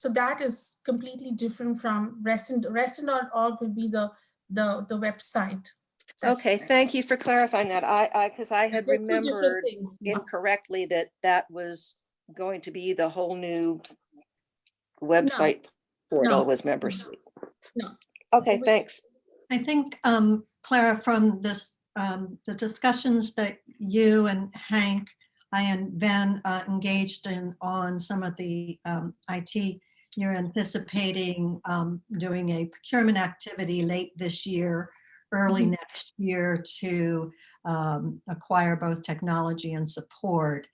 So that is completely different from Reston. Reston.org will be the website. Okay, thank you for clarifying that. Because I had remembered things, incorrectly that was going to be the whole new website portal was Member Suite. No. Okay, thanks. I think, Clara, from this, the discussions that you and Hank, I and Ben engaged in on some of the IT, you're anticipating doing a procurement activity late this year, early next year to acquire both technology and support.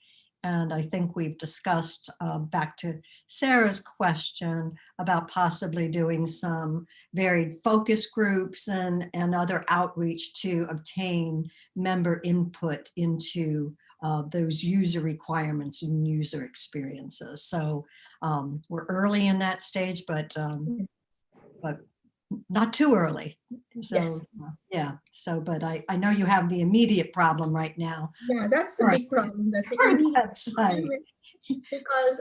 And I think we've discussed, back to Sarah's question, about possibly doing some varied focus groups and other outreach to obtain member input into those user requirements and user experiences. So we're early in that stage, but not too early. So Yes. yeah, so, but I know you have the immediate problem right now. Yeah, that's the big problem. That's the immediate problem. Because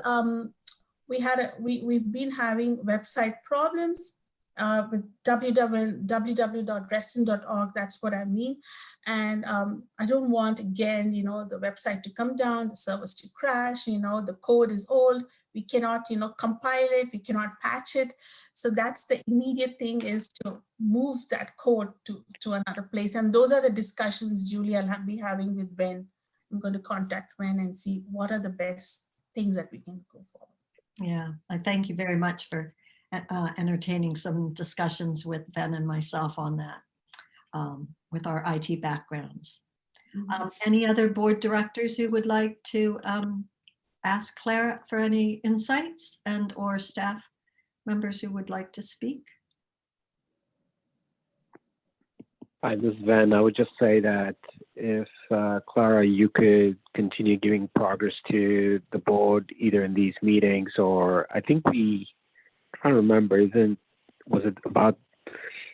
we've been having website problems with www.reston.org. That's what I mean. And I don't want, again, the website to come down, the servers to crash, the code is old. We cannot, compile it. We cannot patch it. So that's the immediate thing, is to move that code to another place. And those are the discussions, Julie, I'll be having with Ben. I'm going to contact Ben and see what are the best things that we can go for. Yeah, I thank you very much for entertaining some discussions with Ben and myself on that, with our IT backgrounds. Any other board directors who would like to ask Clara for any insights, and or staff members who would like to speak? Hi, this is Ben. I would just say that if Clara, you could continue giving progress to the board, either in these meetings or I think I can't remember, I think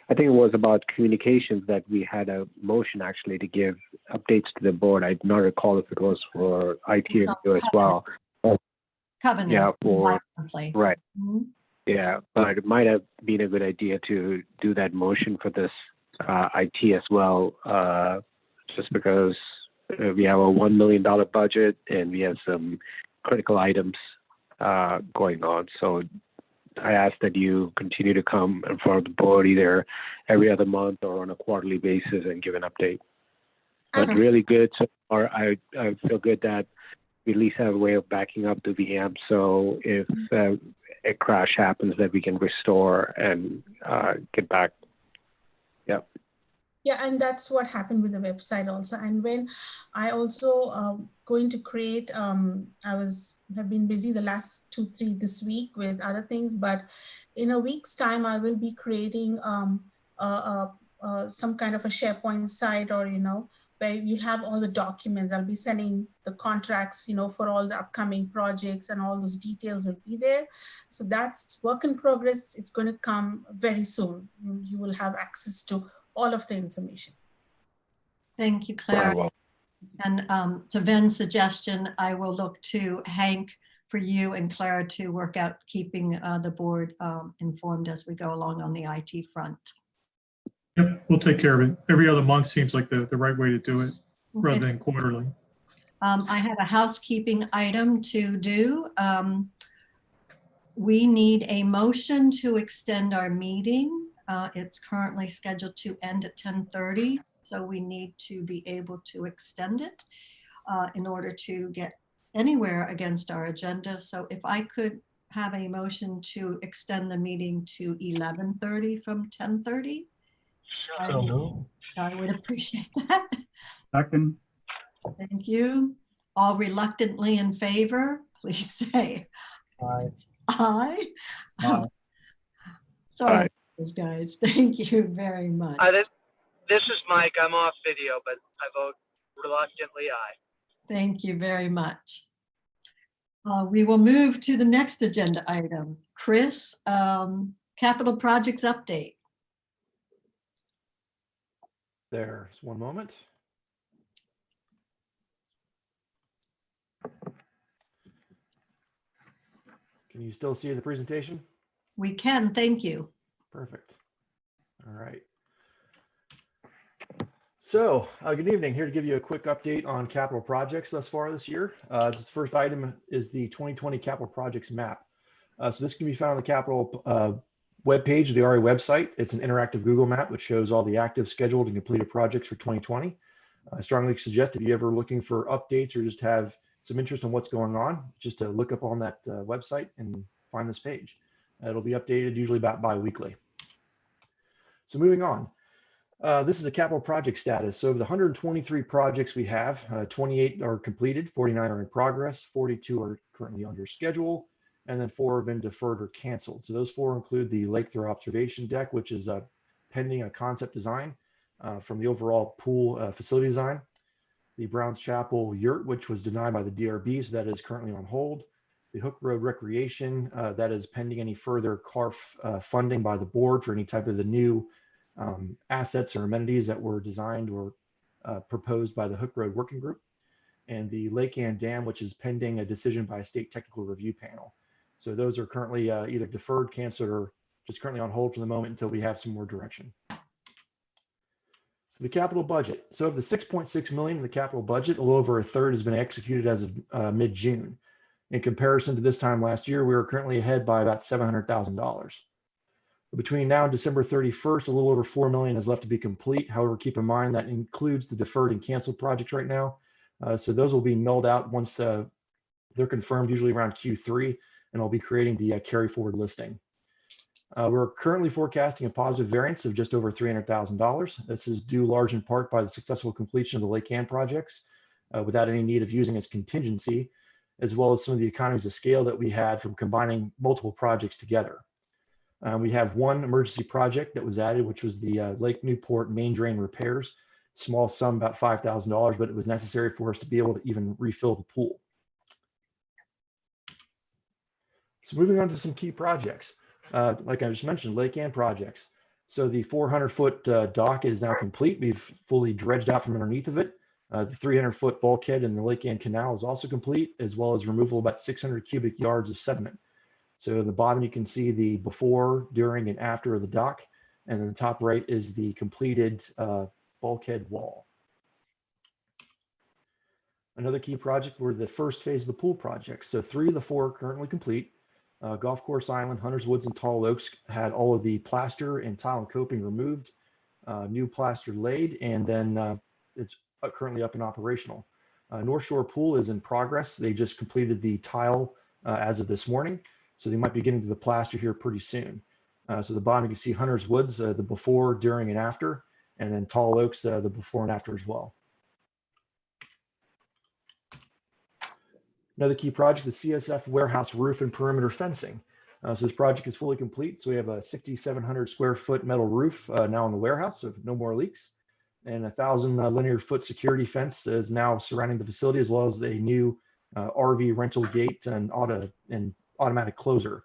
it was about communications that we had a motion actually to give updates to the board. I do not recall if it was for IT review as well. Covenant. Yeah, right. Mm-hmm. Yeah, but it might have been a good idea to do that motion for this IT as well, just because we have a $1 million budget and we have some critical items going on. So I ask that you continue to come in front of the board either every other month or on a quarterly basis and give an update. But really good so far. I feel good that we at least have a way of backing up the VM. So if a crash happens, that we can restore and get back. Yeah. Yeah, and that's what happened with the website also. And when I also going to create, have been busy the last 2-3 this week with other things, but in a week's time, I will be creating some kind of a SharePoint site, or, where you have all the documents. I'll be sending the contracts, for all the upcoming projects, and all those details will be there. So that's work in progress. It's going to come very soon. You will have access to all of the information. Thank you, Clara. Well. And to Ben's suggestion, I will look to Hank for you and Clara to work out keeping the board informed as we go along on the IT front. Yep, we'll take care of it. Every other month seems like the right way to do it, rather than quarterly. I have a housekeeping item to do. We need a motion to extend our meeting. It's currently scheduled to end at 10:30, so we need to be able to extend it in order to get anywhere against our agenda. So if I could have a motion to extend the meeting to 11:30 from 10:30. I would appreciate that. Second. Thank you. All reluctantly in favor, please say Aye. Aye. Aye. Sorry, guys. Thank you very much. This is Mike. I'm off video, but I vote reluctantly aye. Thank you very much. We will move to the next agenda item. Chris, capital projects update. There's one moment. Give Can you still see the presentation? We can, thank you. Perfect. All right. So, good evening. Here to give you a quick update on capital projects thus far this year. This first item is the 2020 capital projects map. So this can be found on the capital webpage of the RA website. It's an interactive Google map which shows all the active, scheduled, and completed projects for 2020. I strongly suggest if you're ever looking for updates or just have some interest in what's going on, just to look up on that website and find this page. It'll be updated usually about bi-weekly. So moving on. This is a capital project status. So of the 123 projects we have, 28 are completed, 49 are in progress, 42 are currently under schedule, and then 4 have been deferred or canceled. So those 4 include the Lake Throw observation deck, which is pending a concept design from the overall pool facility design. The Browns Chapel yurt, which was denied by the DRB, so that is currently on hold. The Hook Road Recreation, that is pending any further CARF funding by the board for any type of the new assets or amenities that were designed or proposed by the Hook Road Working Group, and the Lake Ann Dam, which is pending a decision by a state technical review panel. So those are currently either deferred, canceled, or just currently on hold for the moment until we have some more direction. So the capital budget. So of the 6.6 million in the capital budget, a little over a third has been executed as of mid-June. In comparison to this time last year, we were currently ahead by about $700,000. Between now and December 31st, a little over 4 million is left to be complete. However, keep in mind that includes the deferred and canceled projects right now. So those will be nulled out once they're confirmed, usually around Q3, and I'll be creating the carry forward listing. We're currently forecasting a positive variance of just over $300,000. This is due large in part by the successful completion of the Lake Ann projects without any need of using its contingency, as well as some of the economies of scale that we had from combining multiple projects together. We have one emergency project that was added, which was the Lake Newport main drain repairs. Small sum, about $5,000, but it was necessary for us to be able to even refill the pool. So moving on to some key projects. Like I just mentioned, Lake Ann projects. So the 400-foot dock is now complete. We've fully dredged out from underneath of it. The 300-foot bulkhead in the Lake Ann Canal is also complete, as well as removal of about 600 cubic yards of sediment. So at the bottom, you can see the before, during, and after of the dock. And then the top right is the completed bulkhead wall. Another key project were the first phase of the pool project. So 3 of the 4 are currently complete. Golf Course Island, Hunters Woods, and Tall Oaks had all of the plaster and tile and coping removed, new plaster laid, and then it's currently up and operational. North Shore Pool is in progress. They just completed the tile as of this morning. So they might be getting to the plaster here pretty soon. So the bottom, you can see Hunters Woods, the before, during, and after, and then Tall Oaks, the before and after as well. Another key project is CSF warehouse roof and perimeter fencing. So this project is fully complete. So we have a 6,700 square foot metal roof now in the warehouse, so no more leaks. And 1,000 linear foot security fence is now surrounding the facility, as well as a new RV rental gate and automatic closer.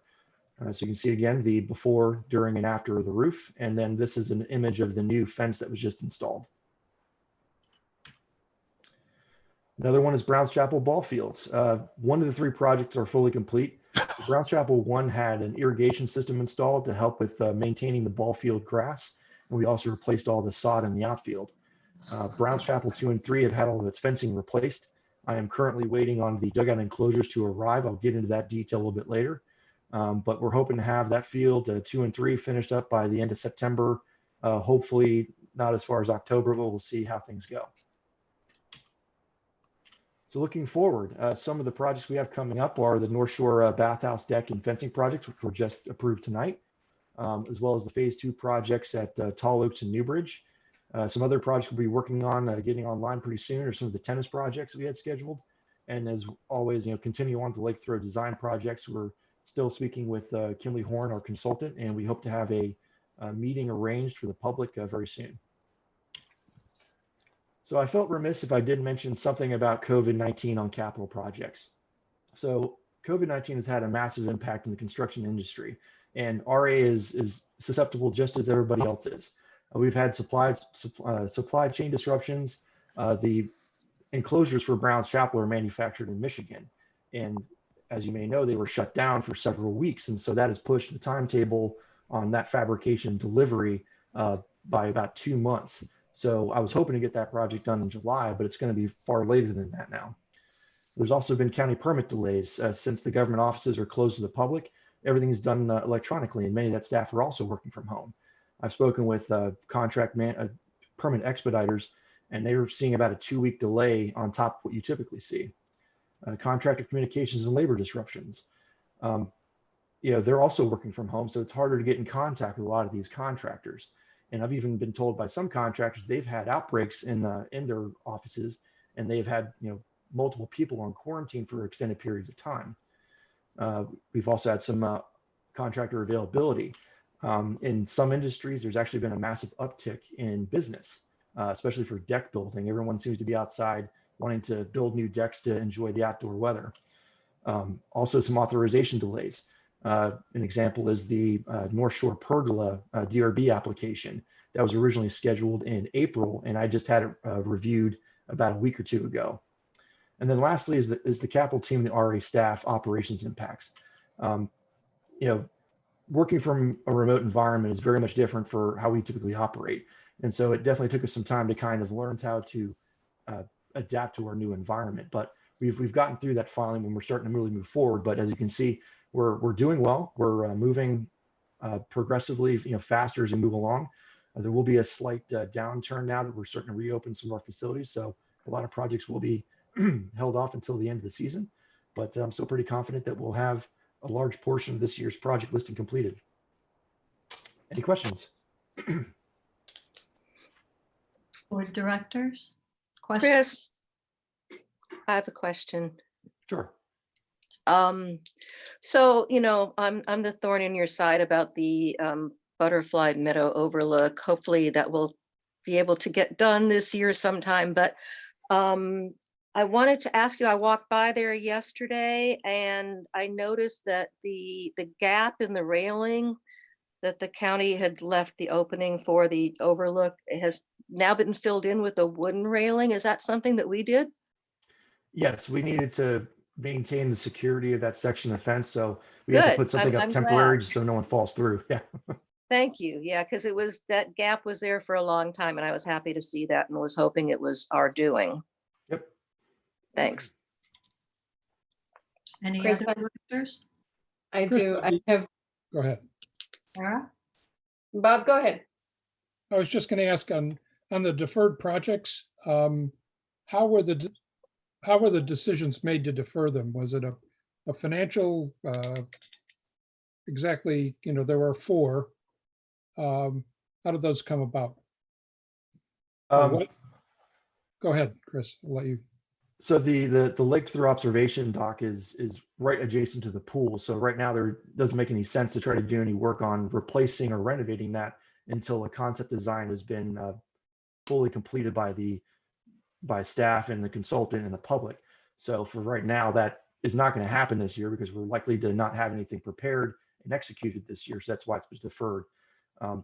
So you can see again the before, during, and after of the roof. And then this is an image of the new fence that was just installed. Another one is Browns Chapel ball fields. One of the 3 projects are fully complete. Browns Chapel 1 had an irrigation system installed to help with maintaining the ball field grass. And we also replaced all the sod in the outfield. Browns Chapel 2 and 3 have had all of its fencing replaced. I am currently waiting on the dugout enclosures to arrive. I'll get into that detail a little bit later. But we're hoping to have that field 2 and 3 finished up by the end of September. Hopefully not as far as October, but we'll see how things go. So looking forward, some of the projects we have coming up are the North Shore bathhouse deck and fencing projects, which were just approved tonight, as well as the phase 2 projects at Tall Oaks and Newbridge. Some other projects we'll be working on getting online pretty soon are some of the tennis projects that we had scheduled. And as always, continue on to Lake Throw design projects. We're still speaking with Kimberly Horn, our consultant, and we hope to have a meeting arranged for the public very soon. So I felt remiss if I didn't mention something about COVID-19 on capital projects. So COVID-19 has had a massive impact in the construction industry, and RA is susceptible just as everybody else is. We've had supply chain disruptions. The enclosures for Browns Chapel are manufactured in Michigan, and as you may know, they were shut down for several weeks. And so that has pushed the timetable on that fabrication delivery by about 2 months. So I was hoping to get that project done in July, but it's going to be far later than that now. There's also been county permit delays since the government offices are closed to the public. Everything is done electronically, and many of that staff are also working from home. I've spoken with permit expediters, and they were seeing about a 2-week delay on top of what you typically see. Contractor communications and labor disruptions. They're also working from home, so it's harder to get in contact with a lot of these contractors. And I've even been told by some contractors they've had outbreaks in their offices, and they've had multiple people on quarantine for extended periods of time. We've also had some contractor availability. In some industries, there's actually been a massive uptick in business, especially for deck building. Everyone seems to be outside wanting to build new decks to enjoy the outdoor weather. Also, some authorization delays. An example is the North Shore Pergola DRB application that was originally scheduled in April, and I just had it reviewed about a week or two ago. And then lastly is the capital team, the RA staff operations impacts. Working from a remote environment is very much different for how we typically operate. And so it definitely took us some time to kind of learn how to adapt to our new environment. But we've gotten through that finally when we're starting to really move forward. But as you can see, we're doing well. We're moving progressively, faster as we move along. There will be a slight downturn now that we're starting to reopen some of our facilities. So a lot of projects will be held off until the end of the season, but I'm still pretty confident that we'll have a large portion of this year's project listing completed. Any questions? Board directors? Questions? Chris, I have a question. Sure. So, I'm the thorn in your side about the Butterfly Meadow overlook. Hopefully that will be able to get done this year sometime, but I wanted to ask you, I walked by there yesterday and I noticed that the gap in the railing that the county had left the opening for the overlook has now been filled in with a wooden railing. Is that something that we did? Yes, we needed to maintain the security of that section of the fence. So we had to put something up I'm temporary glad. so no one falls through. Yeah. Thank you. Yeah, because that gap was there for a long time and I was happy to see that and was hoping it was our doing. Yep. Thanks. Any Chris, other directors? I Chris, do. I have, Go ahead. Sarah? Bob, go ahead. I was just going to ask on the deferred projects, how were the decisions made to defer them? Was it a financial, exactly, there were 4. How did those come about? Go ahead, Chris, I'll let you. So the lake through observation dock is right adjacent to the pool. So right now there doesn't make any sense to try to do any work on replacing or renovating that until a concept design has been fully completed by staff and the consultant and the public. So for right now, that is not going to happen this year because we're likely to not have anything prepared and executed this year. So that's why it's been deferred.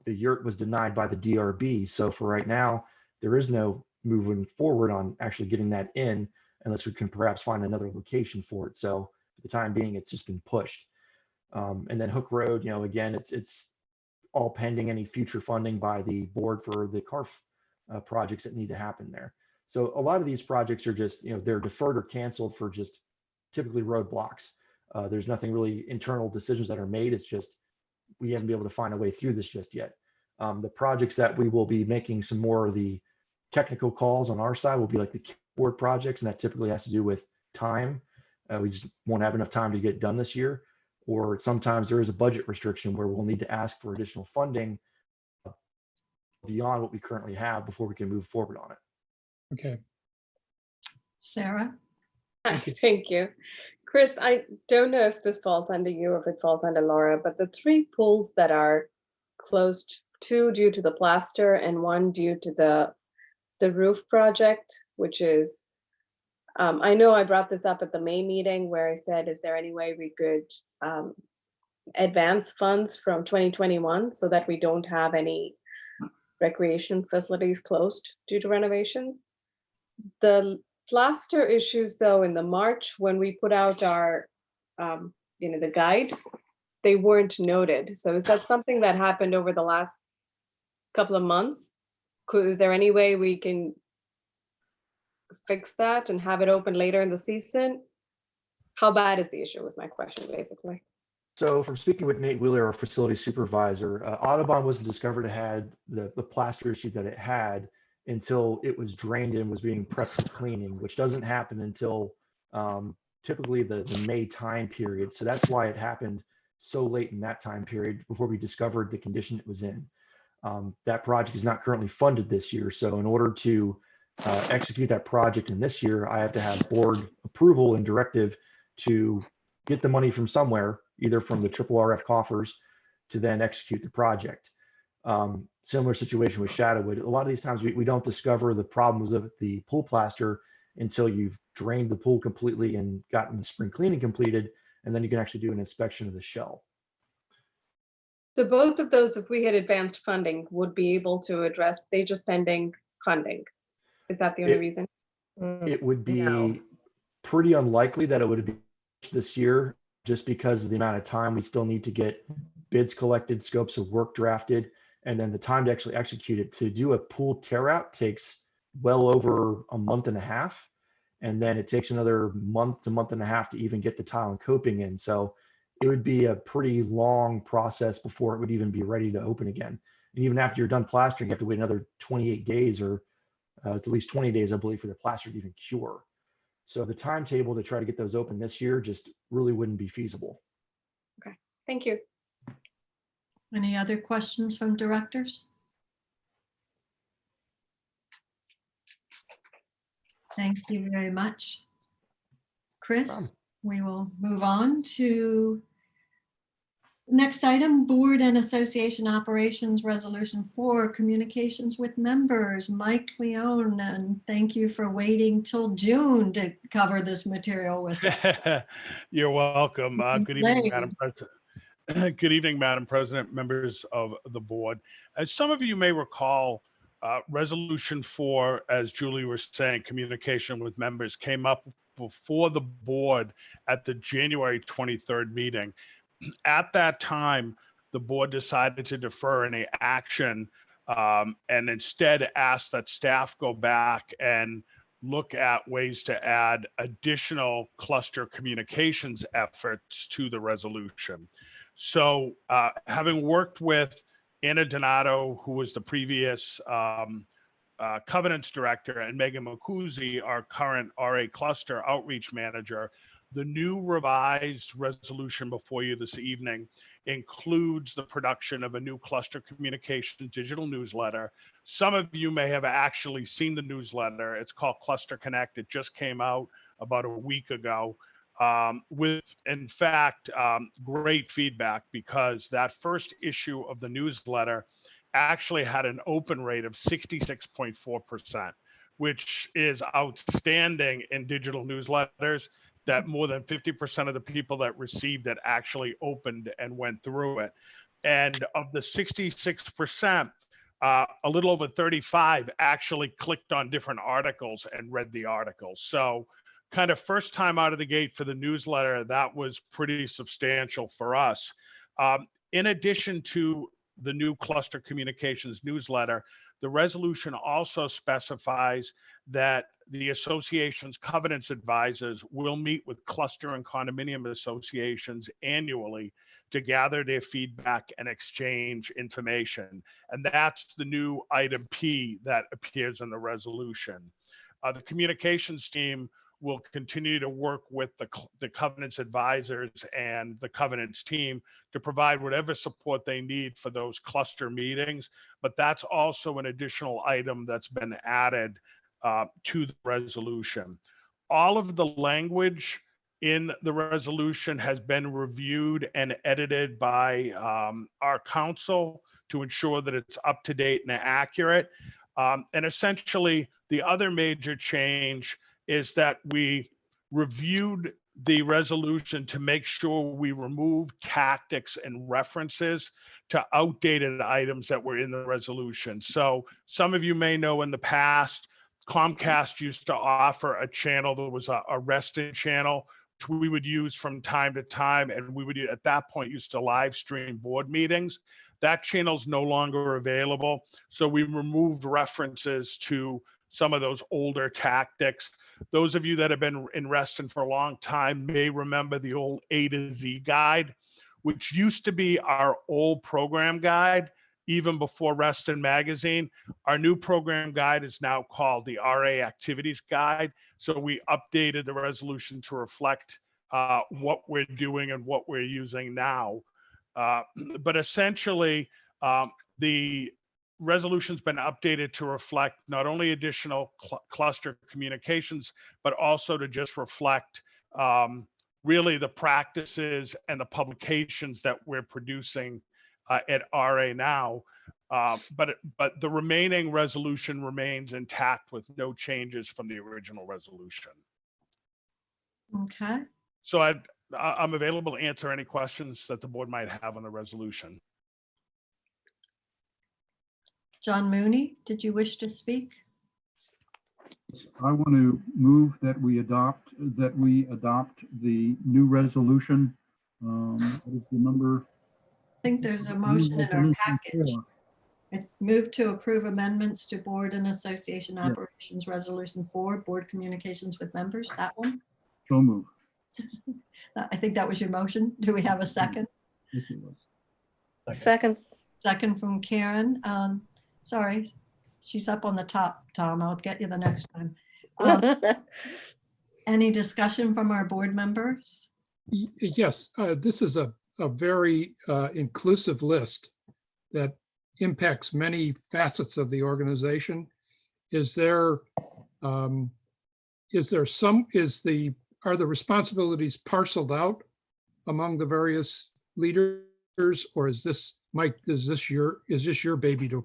The yurt was denied by the DRB. So for right now, there is no moving forward on actually getting that in unless we can perhaps find another location for it. So for the time being, it's just been pushed. And then Hook Road, again, it's all pending any future funding by the board for the CARF projects that need to happen there. So a lot of these projects are just, they're deferred or canceled for just typically roadblocks. There's nothing really internal decisions that are made. It's just, we haven't been able to find a way through this just yet. The projects that we will be making some more of the technical calls on our side will be like the board projects, and that typically has to do with time. We just won't have enough time to get done this year, or sometimes there is a budget restriction where we'll need to ask for additional funding beyond what we currently have before we can move forward on it. Okay. Sarah? Thank you. Chris, I don't know if this falls under you or if it falls under Laura, but the 3 pools that are closed, 2 due to the plaster and 1 due to the roof project, which is, I know I brought this up at the May meeting where I said, is there any way we could advance funds from 2021 so that we don't have any recreation facilities closed due to renovations? The plaster issues though, in the March, when we put out our the guide, they weren't noted. So is that something that happened over the last couple of months? Is there any way we can fix that and have it open later in the season? How bad is the issue was my question, basically. So from speaking with Nate Wheeler, our facility supervisor, Audubon wasn't discovered to had the plaster issue that it had until it was drained and was being prepped for cleaning, which doesn't happen until typically the May time period. So that's why it happened so late in that time period before we discovered the condition it was in. That project is not currently funded this year. So in order to execute that project in this year, I have to have board approval and directive to get the money from somewhere, either from the triple RF coffers, to then execute the project. Similar situation with Shadowwood. A lot of these times we don't discover the problems of the pool plaster until you've drained the pool completely and gotten the spring cleaning completed, and then you can actually do an inspection of the shell. So both of those, if we had advanced funding, would be able to address, they just pending funding. Is that the only reason? It would be No. pretty unlikely that it would be this year, just because of the amount of time we still need to get bids collected, scopes of work drafted, and then the time to actually execute it. To do a pool tear out takes well over a month and a half. And then it takes another month to month and a half to even get the tile and coping in. So it would be a pretty long process before it would even be ready to open again. And even after you're done plastering, you have to wait another 28 days or at least 20 days, I believe, for the plaster to even cure. So the timetable to try to get those open this year just really wouldn't be feasible. Okay, thank you. Any other questions from directors? Thank you very much. Chris, we will move on to next item, Board and Association Operations Resolution 4, Communications with Members. Mike Leone, and thank you for waiting till June to cover this material with us. You're welcome. Good evening, Delayed. Madam President. Good evening, Madam President, members of the board. As some of you may recall, Resolution 4, as Julie was saying, communication with members, came up before the board at the January 23rd meeting. At that time, the board decided to defer any action and instead asked that staff go back and look at ways to add additional cluster communications efforts to the resolution. So having worked with Anna Donato, who was the previous Covenants Director, and Megan Macuzzi, our current RA Cluster Outreach Manager, the new revised resolution before you this evening includes the production of a new cluster communication digital newsletter. Some of you may have actually seen the newsletter. It's called Cluster Connect. It just came out about a week ago with, in fact, great feedback, because that first issue of the newsletter actually had an open rate of 66.4%, which is outstanding in digital newsletters, that more than 50% of the people that received it actually opened and went through it. And of the 66%, a little over 35 actually clicked on different articles and read the articles. So kind of first time out of the gate for the newsletter, that was pretty substantial for us. In addition to the new cluster communications newsletter, the resolution also specifies that the association's covenants advisors will meet with cluster and condominium associations annually to gather their feedback and exchange information. And that's the new item P that appears in the resolution. The communications team will continue to work with the covenants advisors and the covenants team to provide whatever support they need for those cluster meetings. But that's also an additional item that's been added to the resolution. All of the language in the resolution has been reviewed and edited by our counsel to ensure that it's up to date and accurate. And essentially, the other major change is that we reviewed the resolution to make sure we remove tactics and references to outdated items that were in the resolution. So some of you may know in the past, Comcast used to offer a channel that was a Reston channel, we would use from time to time, and we would at that point used to live stream board meetings. That channel's no longer available. So we removed references to some of those older tactics. Those of you that have been in Reston for a long time may remember the old A to Z guide, which used to be our old program guide, even before Reston Magazine. Our new program guide is now called the RA Activities Guide. So we updated the resolution to reflect what we're doing and what we're using now. But essentially, the resolution's been updated to reflect not only additional cluster communications, but also to just reflect really the practices and the publications that we're producing at RA now. But the remaining resolution remains intact with no changes from the original resolution. Okay. So I'm available to answer any questions that the board might have on the resolution. John Mooney, did you wish to speak? I want to move that we adopt the new resolution. What is the number? I think there's a motion in our package. Move to approve amendments to board and association operations resolution 4, board communications with members, that one. So move. I think that was your motion. Do we have a second? Yes, it was. Second. Second from Karen. Sorry, she's up on the top, Tom. I'll get you the next time. Any discussion from our board members? Yes, this is a very inclusive list that impacts many facets of the organization. Are the responsibilities parceled out among the various leaders, or is this, Mike, is this your baby to?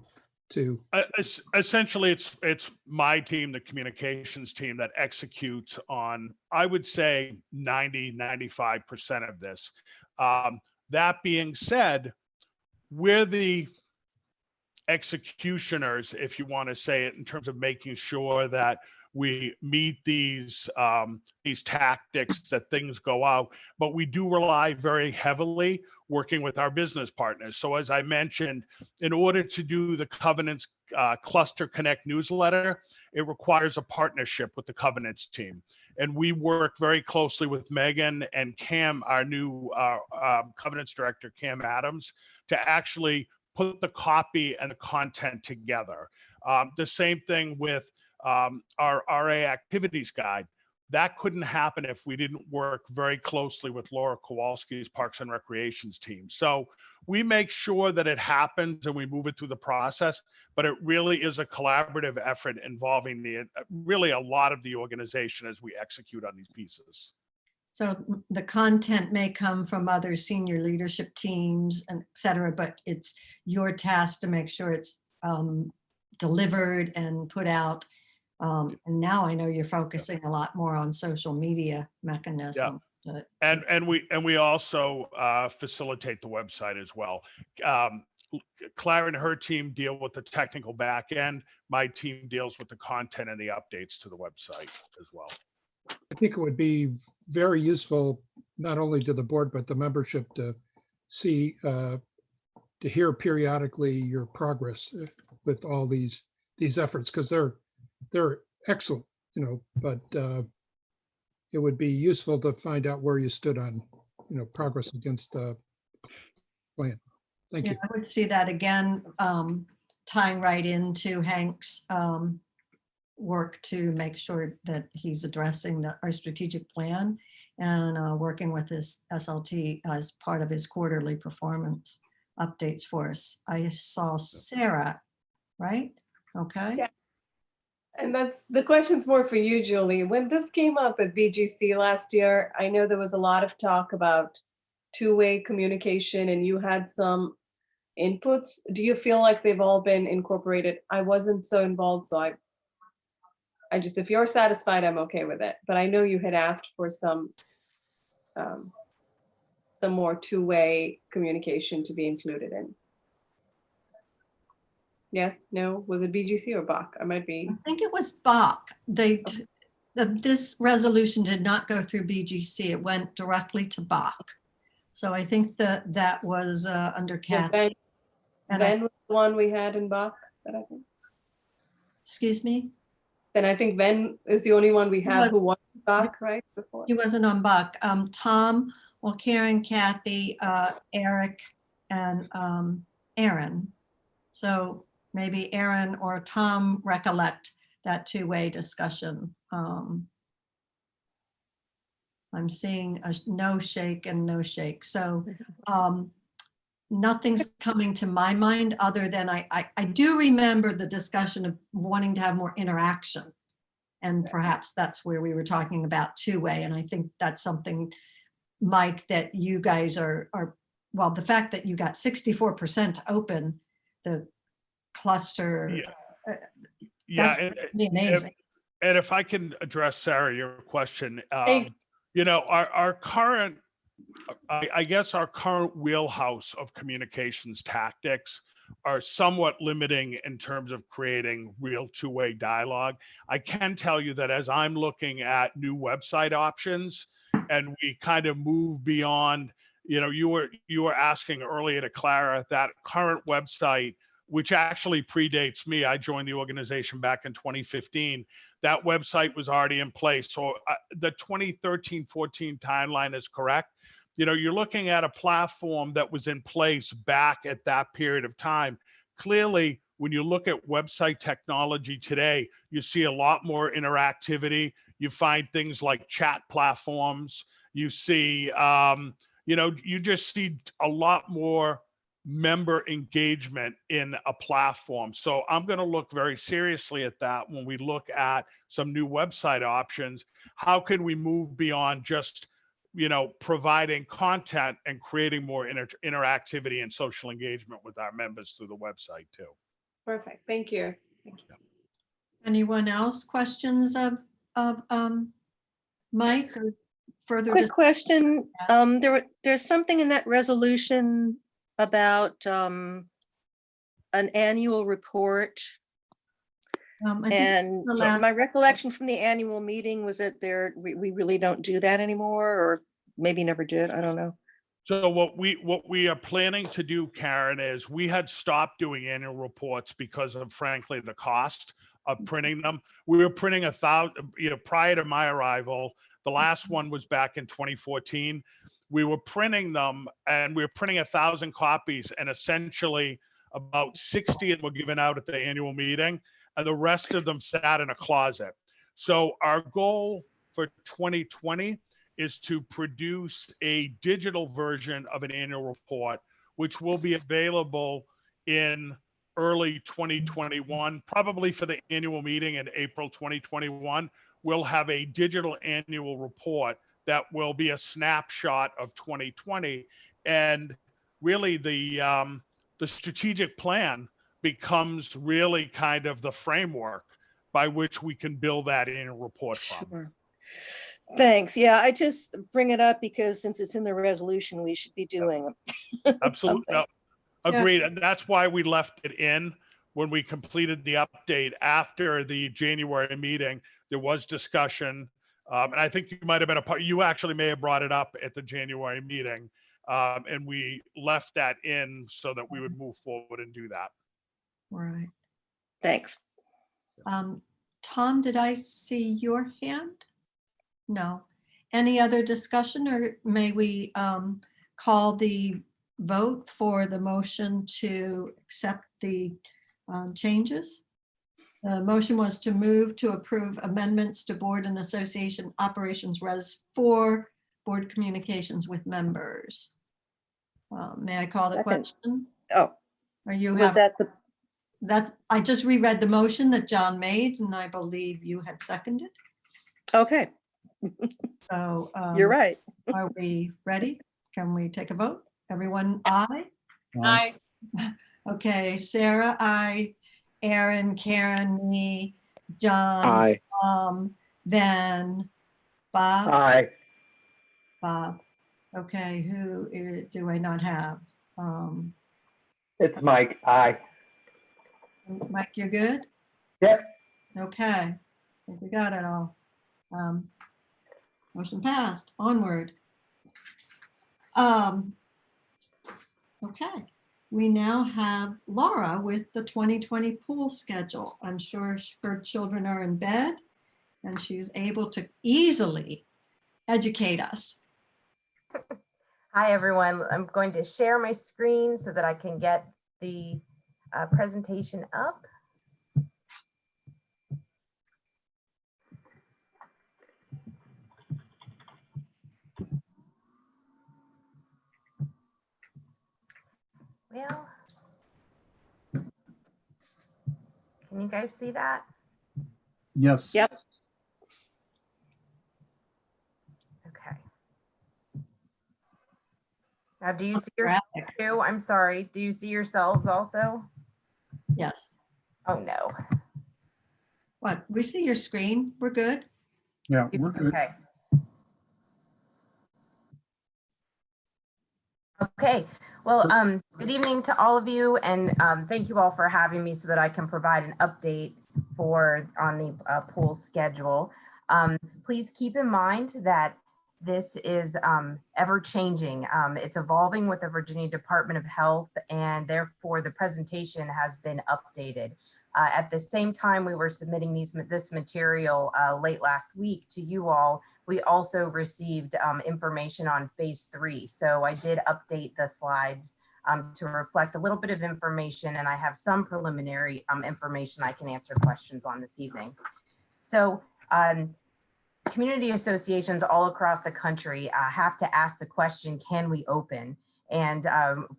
Essentially, it's my team, the communications team, that executes on, I would say, 95% of this. That being said, we're the executioners, if you want to say it, in terms of making sure that we meet these tactics, that things go out, but we do rely very heavily working with our business partners. So as I mentioned, in order to do the Covenants Cluster Connect newsletter, it requires a partnership with the Covenants team. And we work very closely with Megan and Cam, our new Covenants director, Cam Adams, to actually put the copy and the content together. The same thing with our RA activities guide. That couldn't happen if we didn't work very closely with Laura Kowalski's Parks and Recreations team. So we make sure that it happens and we move it through the process, but it really is a collaborative effort involving really a lot of the organization as we execute on these pieces. So the content may come from other senior leadership teams and et cetera, but it's your task to make sure it's delivered and put out. And now I know you're focusing a lot more on social media mechanisms. Yeah. And we also facilitate the website as well. Clara and her team deal with the technical back end. My team deals with the content and the updates to the website as well. I think it would be very useful, not only to the board, but the membership to see, to hear periodically your progress with all these efforts, because they're excellent, but it would be useful to find out where you stood on, progress against the plan. Thank you. I would see that again, tying right into Hank's work to make sure that he's addressing our strategic plan and working with his SLT as part of his quarterly performance updates for us. I saw Sarah, right? Okay. Yeah. And that's the question's more for you, Julie. When this came up at BGC last year, I know there was a lot of talk about two-way communication and you had some inputs. Do you feel like they've all been incorporated? I wasn't so involved, so I just, if you're satisfied, I'm okay with it. But I know you had asked for some more two-way communication to be included in. Yes, no, was it BGC or Bach? I might be. I think it was Bach. They this resolution did not go through BGC. It went directly to Bach. So I think that was under Yeah, Kathy. And Ben was the one we had in Bach, that I think. Excuse me? And I think Ben is the only one we have was- who won Bach, right? Before. He wasn't on Bach. Tom, well, Karen, Kathy, Eric, and Aaron. So maybe Aaron or Tom recollect that two-way discussion. I'm seeing a no shake and no shake. So nothing's coming to my mind other than I do remember the discussion of wanting to have more interaction. And perhaps that's where we were talking about two-way. And I think that's something, Mike, that you guys are well, the fact that you got 64% open, the cluster. Yeah, That's pretty amazing. and if I can address, Sarah, your question, Thank- you know, our current, I guess our current wheelhouse of communications tactics are somewhat limiting in terms of creating real two-way dialogue. I can tell you that as I'm looking at new website options and we kind of move beyond, you know, you were asking earlier to Clara, that current website, which actually predates me. I joined the organization back in 2015. That website was already in place. So the 2013-14 timeline is correct. You know, you're looking at a platform that was in place back at that period of time. Clearly, when you look at website technology today, you see a lot more interactivity. You find things like chat platforms. You see, you know, you just see a lot more member engagement in a platform. So I'm going to look very seriously at that when we look at some new website options. How can we move beyond just, you know, providing content and creating more interactivity and social engagement with our members through the website too? Perfect. Thank you. Thank you. Anyone else questions of Mike or further? Quick question. There's something in that resolution about an annual report. I think And the last- my recollection from the annual meeting was that we really don't do that anymore, or maybe never did. I don't know. So what we are planning to do, Karen, is we had stopped doing annual reports because of, frankly, the cost of printing them. We were printing 1,000, you know, prior to my arrival. The last one was back in 2014. We were printing them, and we were printing 1,000 copies, and essentially about 60 of them were given out at the annual meeting, and the rest of them sat in a closet. So our goal for 2020 is to produce a digital version of an annual report, which will be available in early 2021, probably for the annual meeting in April 2021. We'll have a digital annual report that will be a snapshot of 2020. And really the strategic plan becomes really kind of the framework by which we can build that annual report from. Sure. Thanks. Yeah, I just bring it up because since it's in the resolution, we should be doing Absolutely. something. No, agreed. And that's why we left it in when we completed the update after the January meeting. There was discussion. And I think you might have been a part, you actually may have brought it up at the January meeting. And we left that in so that we would move forward and do that. Right. Thanks. Tom, did I see your hand? No. Any other discussion, or may we call the vote for the motion to accept the changes? The motion was to move to approve amendments to board and association operations Res 4, board communications with members. May I call the Second. question? Oh, Or you was have, that I just reread the motion that John made, and I believe you had seconded. okay? So You're right. are we ready? Can we take a vote? Everyone, aye? Aye. Okay, Sarah, aye. Aaron, Karen, me, John, Aye. Ben, Bob, Aye. Bob. Okay, do I not have? It's Mike. Aye. Mike, you're good? Yep. Okay, I think we got it all. Motion passed. Onward. Okay, we now have Laura with the 2020 pool schedule. I'm sure her children are in bed and she's able to easily educate us. Hi, everyone. I'm going to share my screen so that I can get the presentation up. Well, can you guys see that? Yes. Yep. Okay. Now, do you see yourselves too? I'm sorry. Do you see yourselves also? Yes. Oh, no. What? We see your screen. We're good. Yeah, we're good. Okay. Okay. Well, good evening to all of you, and thank you all for having me so that I can provide an update on the pool schedule. Please keep in mind that this is ever changing. It's evolving with the Virginia Department of Health, and therefore the presentation has been updated. At the same time we were submitting this material late last week to you all, we also received information on phase 3. So I did update the slides to reflect a little bit of information, and I have some preliminary information I can answer questions on this evening. So community associations all across the country have to ask the question, can we open? And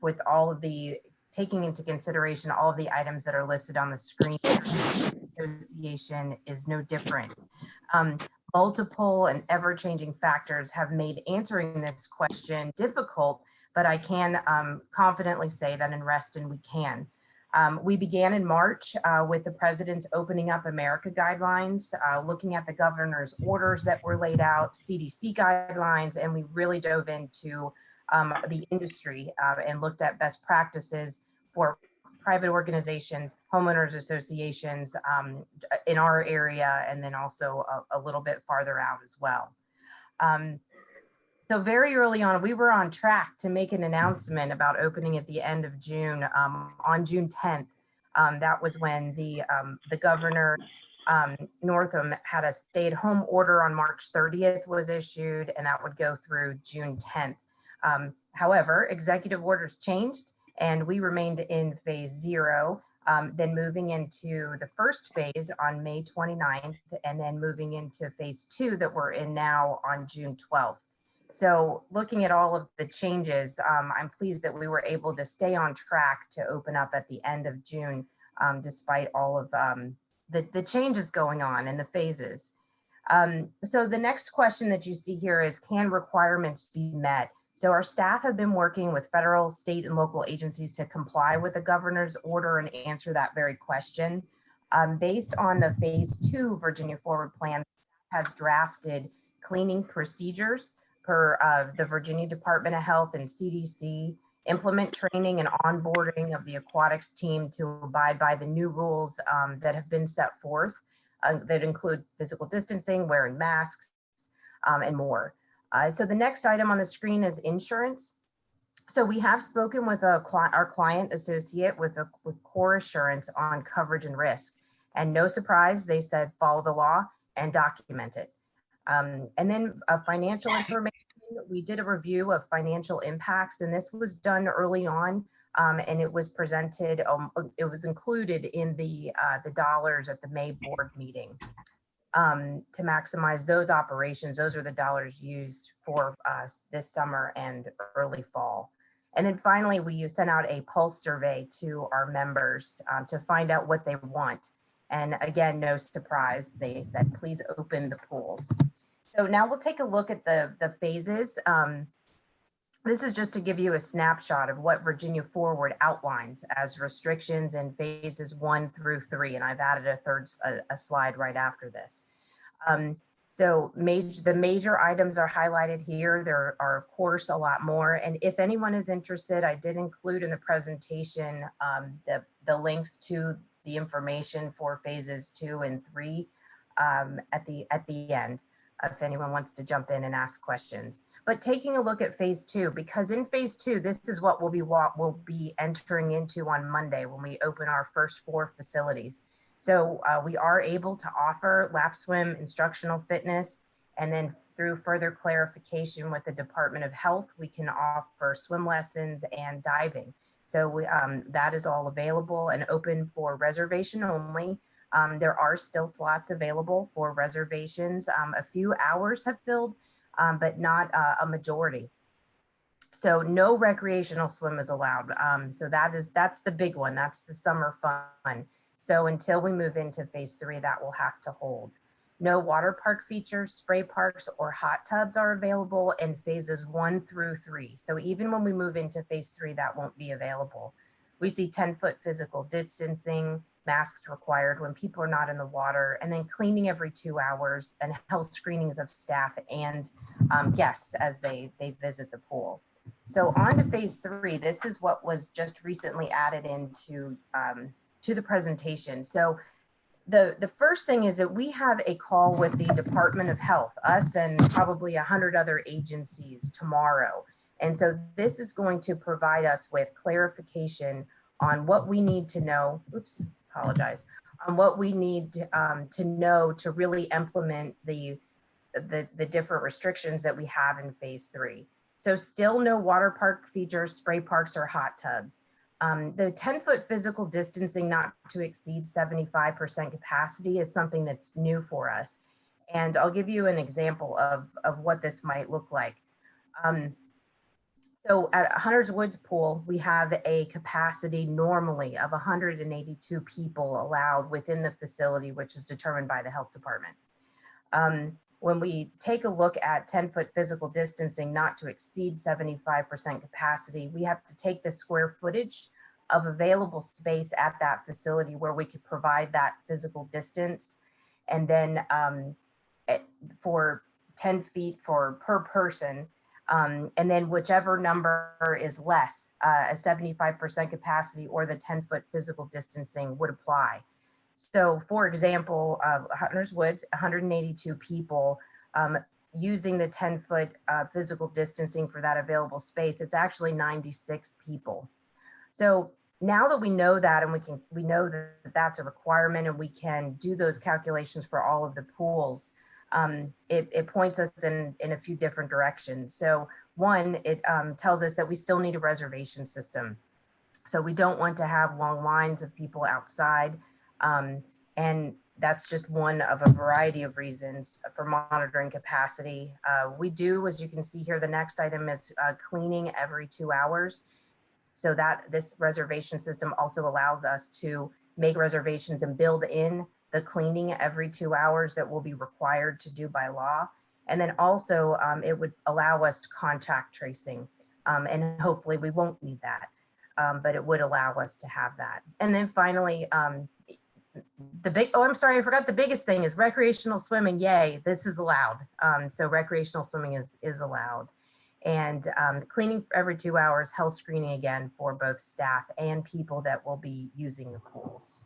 with all of the, taking into consideration all of the items that are listed on the screen, association is no different. Multiple and ever-changing factors have made answering this question difficult, but I can confidently say that in Reston we can. We began in March with the president's Opening Up America guidelines, looking at the governor's orders that were laid out, CDC guidelines, and we really dove into the industry and looked at best practices for private organizations, homeowners associations in our area, and then also a little bit farther out as well. So very early on, we were on track to make an announcement about opening at the end of June. On June 10th, that was when the governor, Northam, had a stay-at-home order on March 30th was issued, and that would go through June 10th. However, executive orders changed, and we remained in phase 0, then moving into the first phase on May 29th, and then moving into phase 2 that we're in now on June 12th. So looking at all of the changes, I'm pleased that we were able to stay on track to open up at the end of June, despite all of the changes going on in the phases. So the next question that you see here is, can requirements be met? So our staff have been working with federal, state, and local agencies to comply with the governor's order and answer that very question. Based on the phase 2 Virginia Forward Plan has drafted cleaning procedures per the Virginia Department of Health and CDC, implement training and onboarding of the aquatics team to abide by the new rules that have been set forth that include physical distancing, wearing masks, and more. So the next item on the screen is insurance. So we have spoken with our client associate with Core Assurance on coverage and risk. And no surprise, they said follow the law and document it. And then financial information, we did a review of financial impacts, and this was done early on, and it was presented, it was included in the dollars at the May board meeting to maximize those operations. Those are the dollars used for this summer and early fall. And then finally, we sent out a pulse survey to our members to find out what they want. And again, no surprise, they said, please open the pools. So now we'll take a look at the phases. This is just to give you a snapshot of what Virginia Forward outlines as restrictions in phases 1 through 3. And I've added a slide right after this. So the major items are highlighted here. There are, of course, a lot more. And if anyone is interested, I did include in the presentation the links to the information for phases 2 and 3 at the end. if anyone wants to jump in and ask questions. But taking a look at phase 2, because in phase 2, this is what we'll be entering into on Monday when we open our first 4 facilities. So we are able to offer lap swim, instructional fitness, and then through further clarification with the Department of Health, we can offer swim lessons and diving. So that is all available and open for reservation only. There are still slots available for reservations. A few hours have filled, but not a majority. So no recreational swim is allowed. So that's the big one. That's the summer fun. So until we move into phase 3, that will have to hold. No water park features, spray parks, or hot tubs are available in phases 1 through 3. So even when we move into phase 3, that won't be available. We see 10-foot physical distancing, masks required when people are not in the water, and then cleaning every 2 hours, and health screenings of staff and guests as they visit the pool. So on to phase 3. This is what was just recently added into to the presentation. So the first thing is that we have a call with the Department of Health, us and probably 100 other agencies tomorrow. And so this is going to provide us with clarification on what we need to know, on what we need to know to really implement the different restrictions that we have in phase 3. So still no water park features, spray parks, or hot tubs. The 10-foot physical distancing not to exceed 75% capacity is something that's new for us. And I'll give you an example of what this might look like. So at Hunter's Woods Pool, we have a capacity normally of 182 people allowed within the facility, which is determined by the health department. When we take a look at 10-foot physical distancing not to exceed 75% capacity, we have to take the square footage of available space at that facility where we could provide that physical distance. And then for 10 feet per person, and then whichever number is less, a 75% capacity or the 10-foot physical distancing would apply. So for example, Hunter's Woods, 182 people, using the 10-foot physical distancing for that available space, it's actually 96 people. So now that we know that, and we know that that's a requirement, and we can do those calculations for all of the pools, it points us in a few different directions. So one, it tells us that we still need a reservation system. So we don't want to have long lines of people outside. And that's just one of a variety of reasons for monitoring capacity. We do, as you can see here, the next item is cleaning every 2 hours. So that this reservation system also allows us to make reservations and build in the cleaning every 2 hours that will be required to do by law. And then also it would allow us to contact tracing. And hopefully we won't need that, but it would allow us to have that. And then finally, I'm sorry, I forgot the biggest thing is recreational swimming. Yay, this is allowed. So recreational swimming is allowed. And cleaning every 2 hours, health screening again for both staff and people that will be using the pools.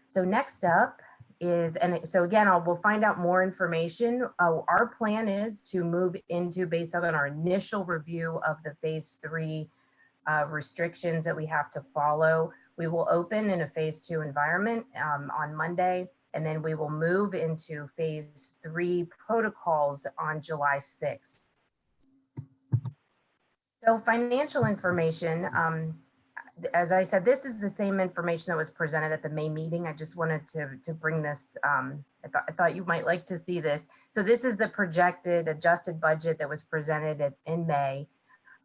So next up is, and so again, we'll find out more information. Our plan is to move into, based on our initial review of the phase 3 restrictions that we have to follow. We will open in a phase 2 environment on Monday, and then we will move into phase 3 protocols on July 6th. So financial information, as I said, this is the same information that was presented at the May meeting. I just wanted to bring this, I thought you might like to see this. So this is the projected adjusted budget that was presented in May.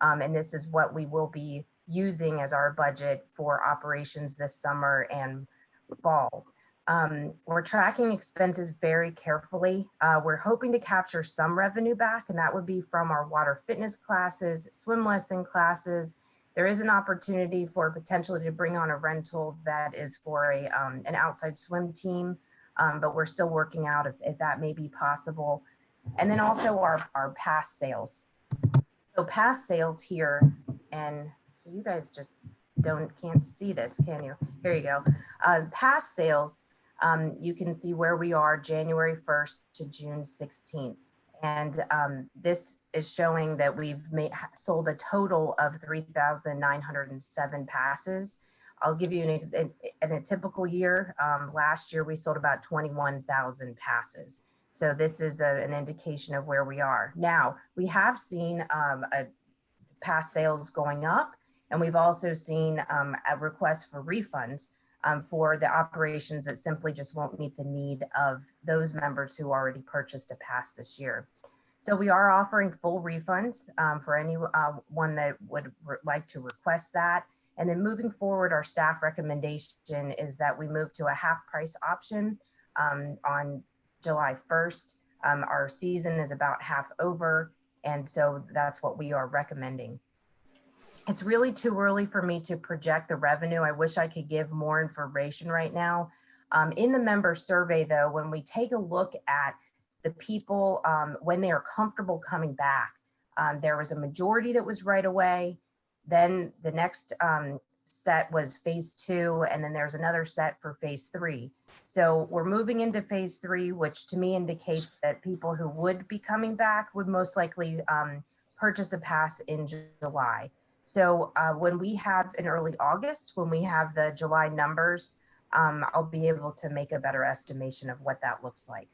And this is what we will be using as our budget for operations this summer and fall. We're tracking expenses very carefully. We're hoping to capture some revenue back, and that would be from our water fitness classes, swim lesson classes. There is an opportunity for potentially to bring on a rental that is for an outside swim team, but we're still working out if that may be possible. And then also our past sales. So past sales here, and so you guys just can't see this, can you? Here you go. Past sales, you can see where we are January 1st to June 16th. And this is showing that we've sold a total of 3,907 passes. I'll give you in a typical year, last year we sold about 21,000 passes. So this is an indication of where we are. Now, we have seen pass sales going up, and we've also seen a request for refunds for the operations that simply just won't meet the need of those members who already purchased a pass this year. So we are offering full refunds for anyone that would like to request that. And then moving forward, our staff recommendation is that we move to a half price option on July 1st. Our season is about half over, and so that's what we are recommending. It's really too early for me to project the revenue. I wish I could give more information right now. In the member survey, though, when we take a look at the people, when they are comfortable coming back, there was a majority that was right away. Then the next set was phase 2, and then there's another set for phase 3. So we're moving into phase 3, which to me indicates that people who would be coming back would most likely purchase a pass in July. So when we have in early August, when we have the July numbers, I'll be able to make a better estimation of what that looks like.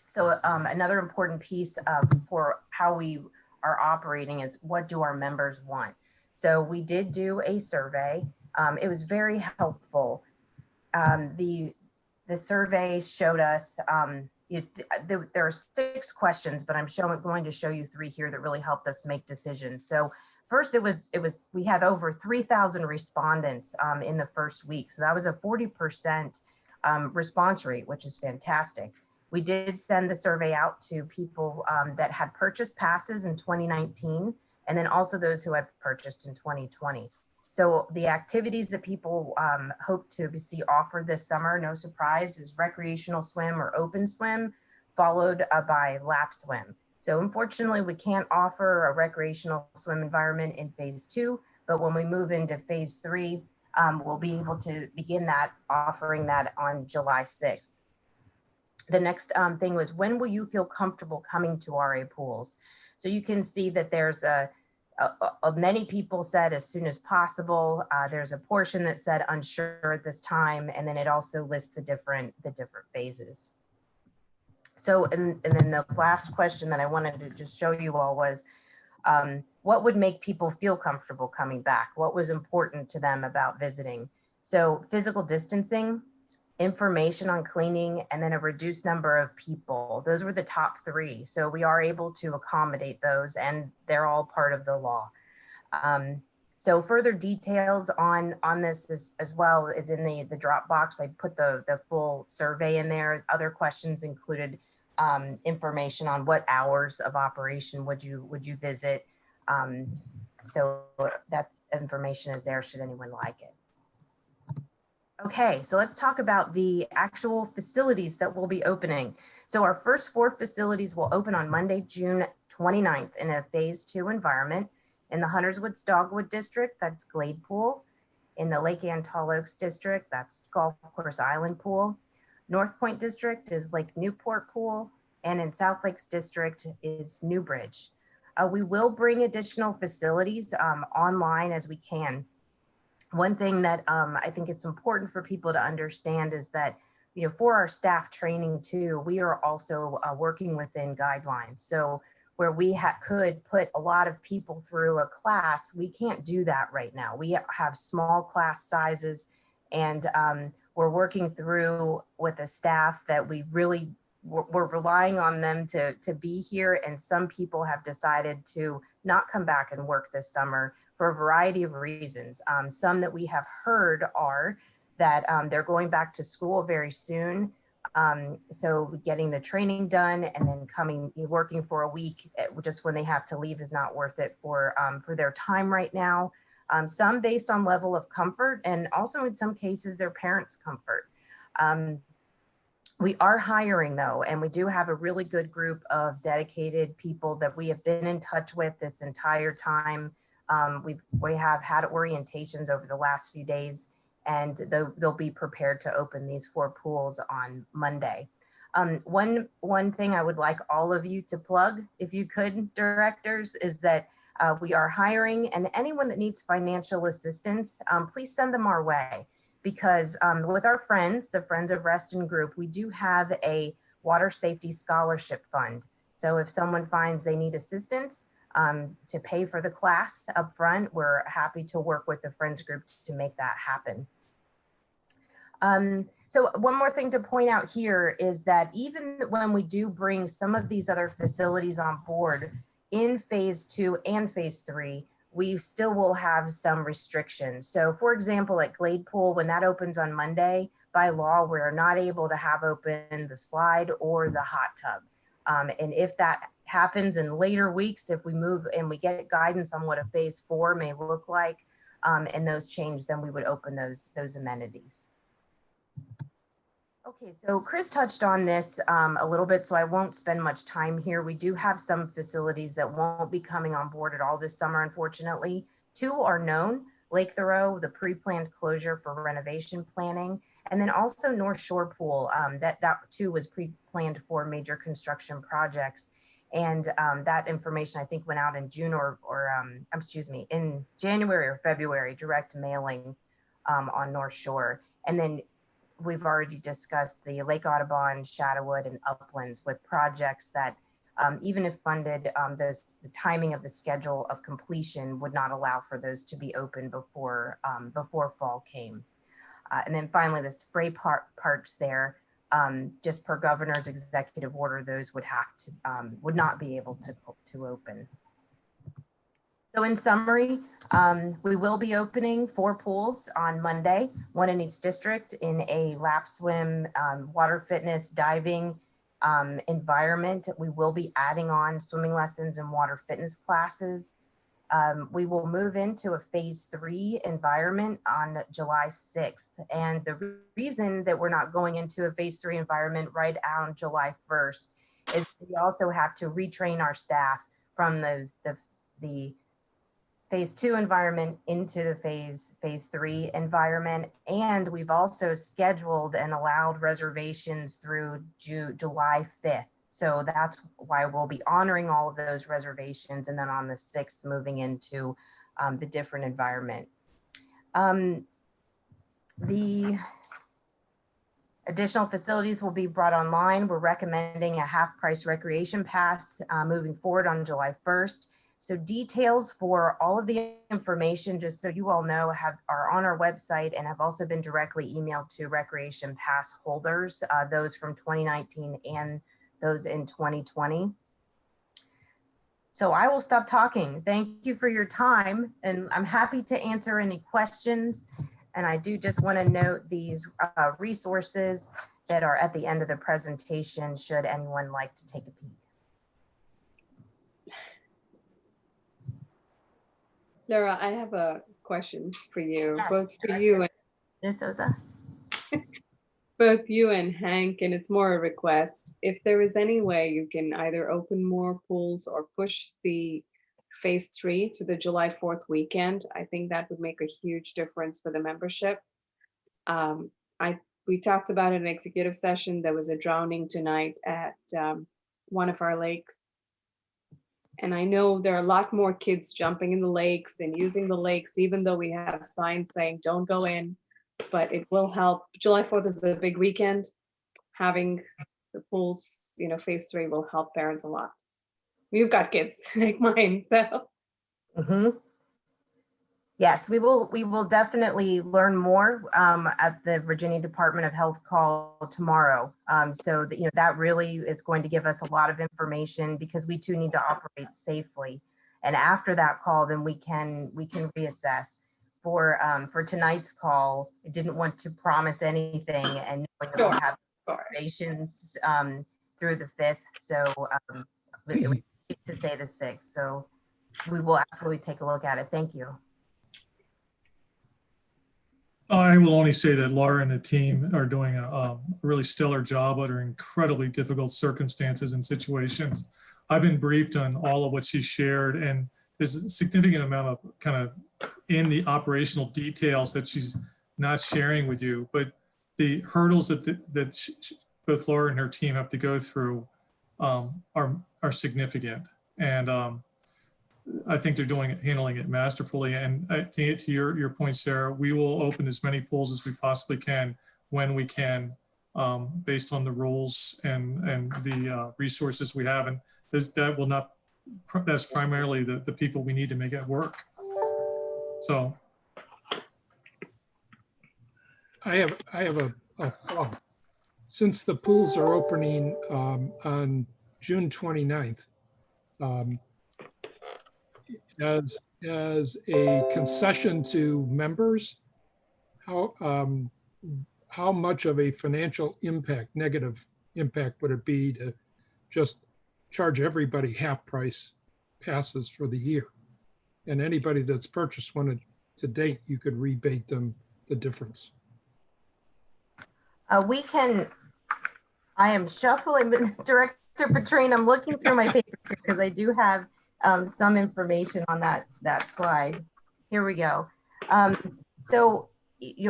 So another important piece for how we are operating is, what do our members want? So we did do a survey. It was very helpful. The survey showed us, there are 6 questions, but I'm going to show you 3 here that really helped us make decisions. So first, we had over 3,000 respondents in the first week. So that was a 40% response rate, which is fantastic. We did send the survey out to people that had purchased passes in 2019, and then also those who had purchased in 2020. So the activities that people hope to see offered this summer, no surprise, is recreational swim or open swim, followed by lap swim. So unfortunately, we can't offer a recreational swim environment in phase 2, but when we move into phase 3, we'll be able to begin offering that on July 6th. The next thing was, when will you feel comfortable coming to RA pools? So you can see that there's many people said as soon as possible. There's a portion that said unsure at this time, and then it also lists the different phases. So, and then the last question that I wanted to just show you all was, what would make people feel comfortable coming back? What was important to them about visiting? So physical distancing, information on cleaning, and then a reduced number of people. Those were the top 3. So we are able to accommodate those, and they're all part of the law. So further details on this as well is in the Dropbox. I put the full survey in there. Other questions included information on what hours of operation would you visit. So that information is there should anyone like it. Okay, so let's talk about the actual facilities that will be opening. So our first 4 facilities will open on Monday, June 29th in a phase 2 environment. In the Hunters Woods Dogwood District, that's Glade Pool. In the Lake Ann Tall Oaks District, that's Golf Course Island Pool. North Point District is Lake Newport Pool. And in South Lakes District is Newbridge. We will bring additional facilities online as we can. One thing that I think it's important for people to understand is that, for our staff training too, we are also working within guidelines. So where we could put a lot of people through a class, we can't do that right now. We have small class sizes, and we're working through with a staff that we're relying on them to be here. And some people have decided to not come back and work this summer for a variety of reasons. Some that we have heard are that they're going back to school very soon. So getting the training done and then working for a week just when they have to leave is not worth it for their time right now. Some based on level of comfort, and also in some cases their parents' comfort. We are hiring though, and we do have a really good group of dedicated people that we have been in touch with this entire time. We have had orientations over the last few days, and they'll be prepared to open these 4 pools on Monday. One thing I would like all of you to plug, if you could, directors, is that we are hiring, and anyone that needs financial assistance, please send them our way, because with our friends, the Friends of Reston group, we do have a water safety scholarship fund. So if someone finds they need assistance to pay for the class up front, we're happy to work with the Friends group to make that happen. So one more thing to point out here is that even when we do bring some of these other facilities on board in phase 2 and phase 3, we still will have some restrictions. So for example, at Glade Pool, when that opens on Monday, by law, we're not able to have open the slide or the hot tub. And if that happens in later weeks, if we move and we get guidance on what a phase 4 may look like, and those change, then we would open those amenities. Okay, so Chris touched on this a little bit, so I won't spend much time here. We do have some facilities that won't be coming on board at all this summer, unfortunately. 2 are known: Lake Thoreau, the pre-planned closure for renovation planning, and then also North Shore Pool. That too was pre-planned for major construction projects. And that information, I think, went out in June in January or February, direct mailing on North Shore. And then we've already discussed the Lake Audubon, Shadowwood, and Uplands with projects that even if funded, the timing of the schedule of completion would not allow for those to be open before fall came. And then finally, the spray parks there, just per governor's executive order, those would not be able to open. So in summary, we will be opening 4 pools on Monday, 1 in each district, in a lap swim, water fitness, diving environment. We will be adding on swimming lessons and water fitness classes. We will move into a phase 3 environment on July 6th. And the reason that we're not going into a phase 3 environment right on July 1st is we also have to retrain our staff from the phase 2 environment into the phase 3 environment. And we've also scheduled and allowed reservations through July 5th. So that's why we'll be honoring all of those reservations, and then on the 6th, moving into the different environment. The additional facilities will be brought online. We're recommending a half-price recreation pass moving forward on July 1st. So details for all of the information, just so you all know, are on our website and have also been directly emailed to recreation pass holders, those from 2019 and those in 2020. So I will stop talking. Thank you for your time, and I'm happy to answer any questions. And I do just want to note these resources that are at the end of the presentation, should anyone like to take a peek. Laura, I have a question for you, Yes, both for you and Ms. Sosa. both you and Hank, and it's more a request. If there is any way you can either open more pools or push the phase 3 to the July 4th weekend, I think that would make a huge difference for the membership. We talked about in an executive session, there was a drowning tonight at one of our lakes. And I know there are a lot more kids jumping in the lakes and using the lakes, even though we have signs saying don't go in, but it will help. July 4th is a big weekend. Having the pools, phase 3 will help parents a lot. You've got kids like mine, so. Yes, we will definitely learn more at the Virginia Department of Health call tomorrow. So that, that really is going to give us a lot of information, because we too need to operate safely. And after that call, then we can reassess. For tonight's call, I didn't want to promise anything, and we'll have reservations through the 5th. So it would be to say the 6th. So we will absolutely take a look at it. Thank you. I will only say that Laura and the team are doing a really stellar job under incredibly difficult circumstances and situations. I've been briefed on all of what she shared, and there's a significant amount of kind of in the operational details that she's not sharing with you, but the hurdles that both Laura and her team have to go through are significant. And I think they're handling it masterfully. And to your point, Sarah, we will open as many pools as we possibly can when we can, based on the rules and the resources we have. And that's primarily the people we need to make it work. So I have a thought. Since the pools are opening on June 29th, as a concession to members, how much of a financial impact, negative impact, would it be to just charge everybody half price passes for the year? And anybody that's purchased one to date, you could rebate them the difference. I am shuffling, but Director Petrine, I'm looking through my papers here because I do have some information on that slide. Here we go. So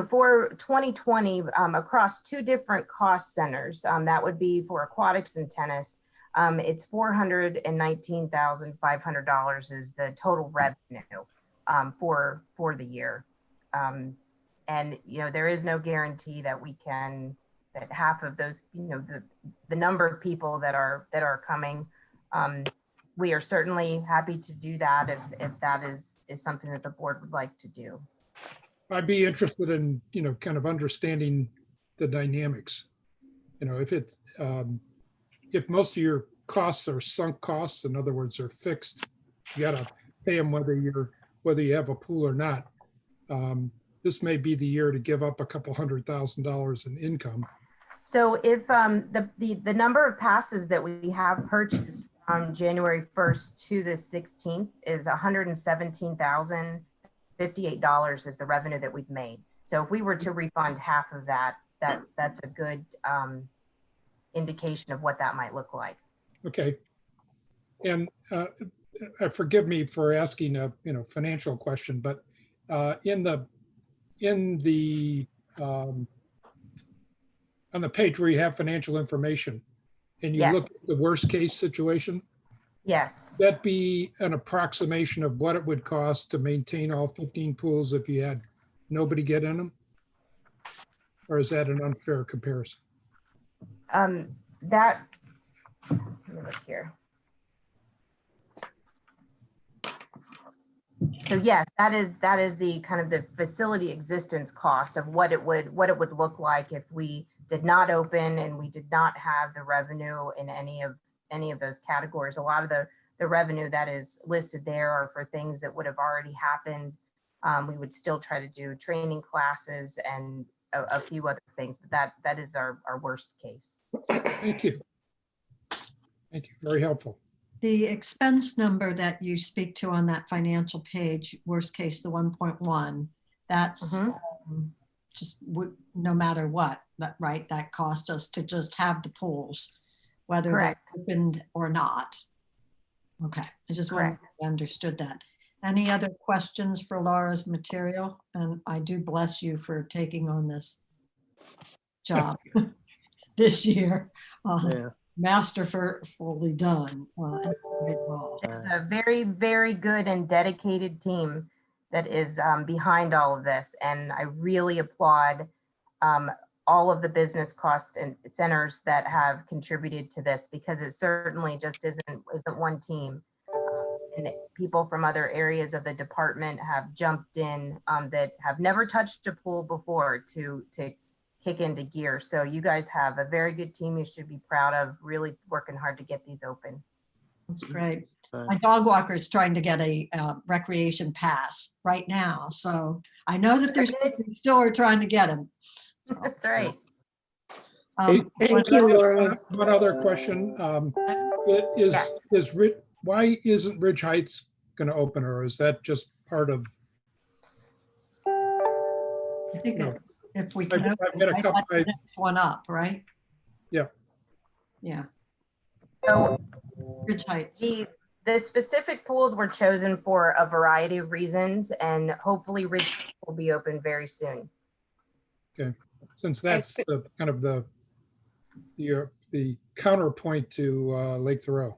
for 2020, across 2 different cost centers, that would be for aquatics and tennis. It's $419,500 is the total revenue for the year. And there is no guarantee that that half of those, the number of people that are coming, we are certainly happy to do that if that is something that the board would like to do. I'd be interested in, kind of understanding the dynamics. If most of your costs are sunk costs, in other words, are fixed, you got to pay them whether you have a pool or not. This may be the year to give up a couple $100,000 in income. So if the number of passes that we have purchased from January 1st to the 16th is $117,058 is the revenue that we've made. So if we were to refund half of that's a good indication of what that might look like. Okay. And forgive me for asking a financial question, but on the page where you have financial information and you look at the worst case situation. Yes. Would that be an approximation of what it would cost to maintain all 15 pools if you had nobody get in them? Or is that an unfair comparison? Let me look here. So yes, that is the kind of the facility existence cost of what it would look like if we did not open and we did not have the revenue in any of those categories. A lot of the revenue that is listed there are for things that would have already happened. We would still try to do training classes and a few other things, but that is our worst case. Thank you. Thank you. Very helpful. The expense number that you speak to on that financial page, worst case, the 1.1, that's just no matter what, right? That cost us to just have the pools, whether they're opened or not. Okay, I just wanted to understood that. Any other questions for Laura's material? And I do bless you for taking on this job this year. Masterfully done. It's a very, very good and dedicated team that is behind all of this. And I really applaud all of the business cost and centers that have contributed to this, because it certainly just isn't one team. And people from other areas of the department have jumped in that have never touched a pool before to kick into gear. So you guys have a very good team. You should be proud of really working hard to get these open. That's great. My dog walker is trying to get a recreation pass right now. So I know that there's still are trying to get him. So. That's right. Thank you, Laura. One other question. Why isn't Ridge Heights going to open, or is that just part of? I think if we can, the next one up, right? Yeah. Yeah. So Ridge Heights. The specific pools were chosen for a variety of reasons, and hopefully Ridge will be open very soon. Okay, since that's the kind of the counterpoint to Lake Thoreau.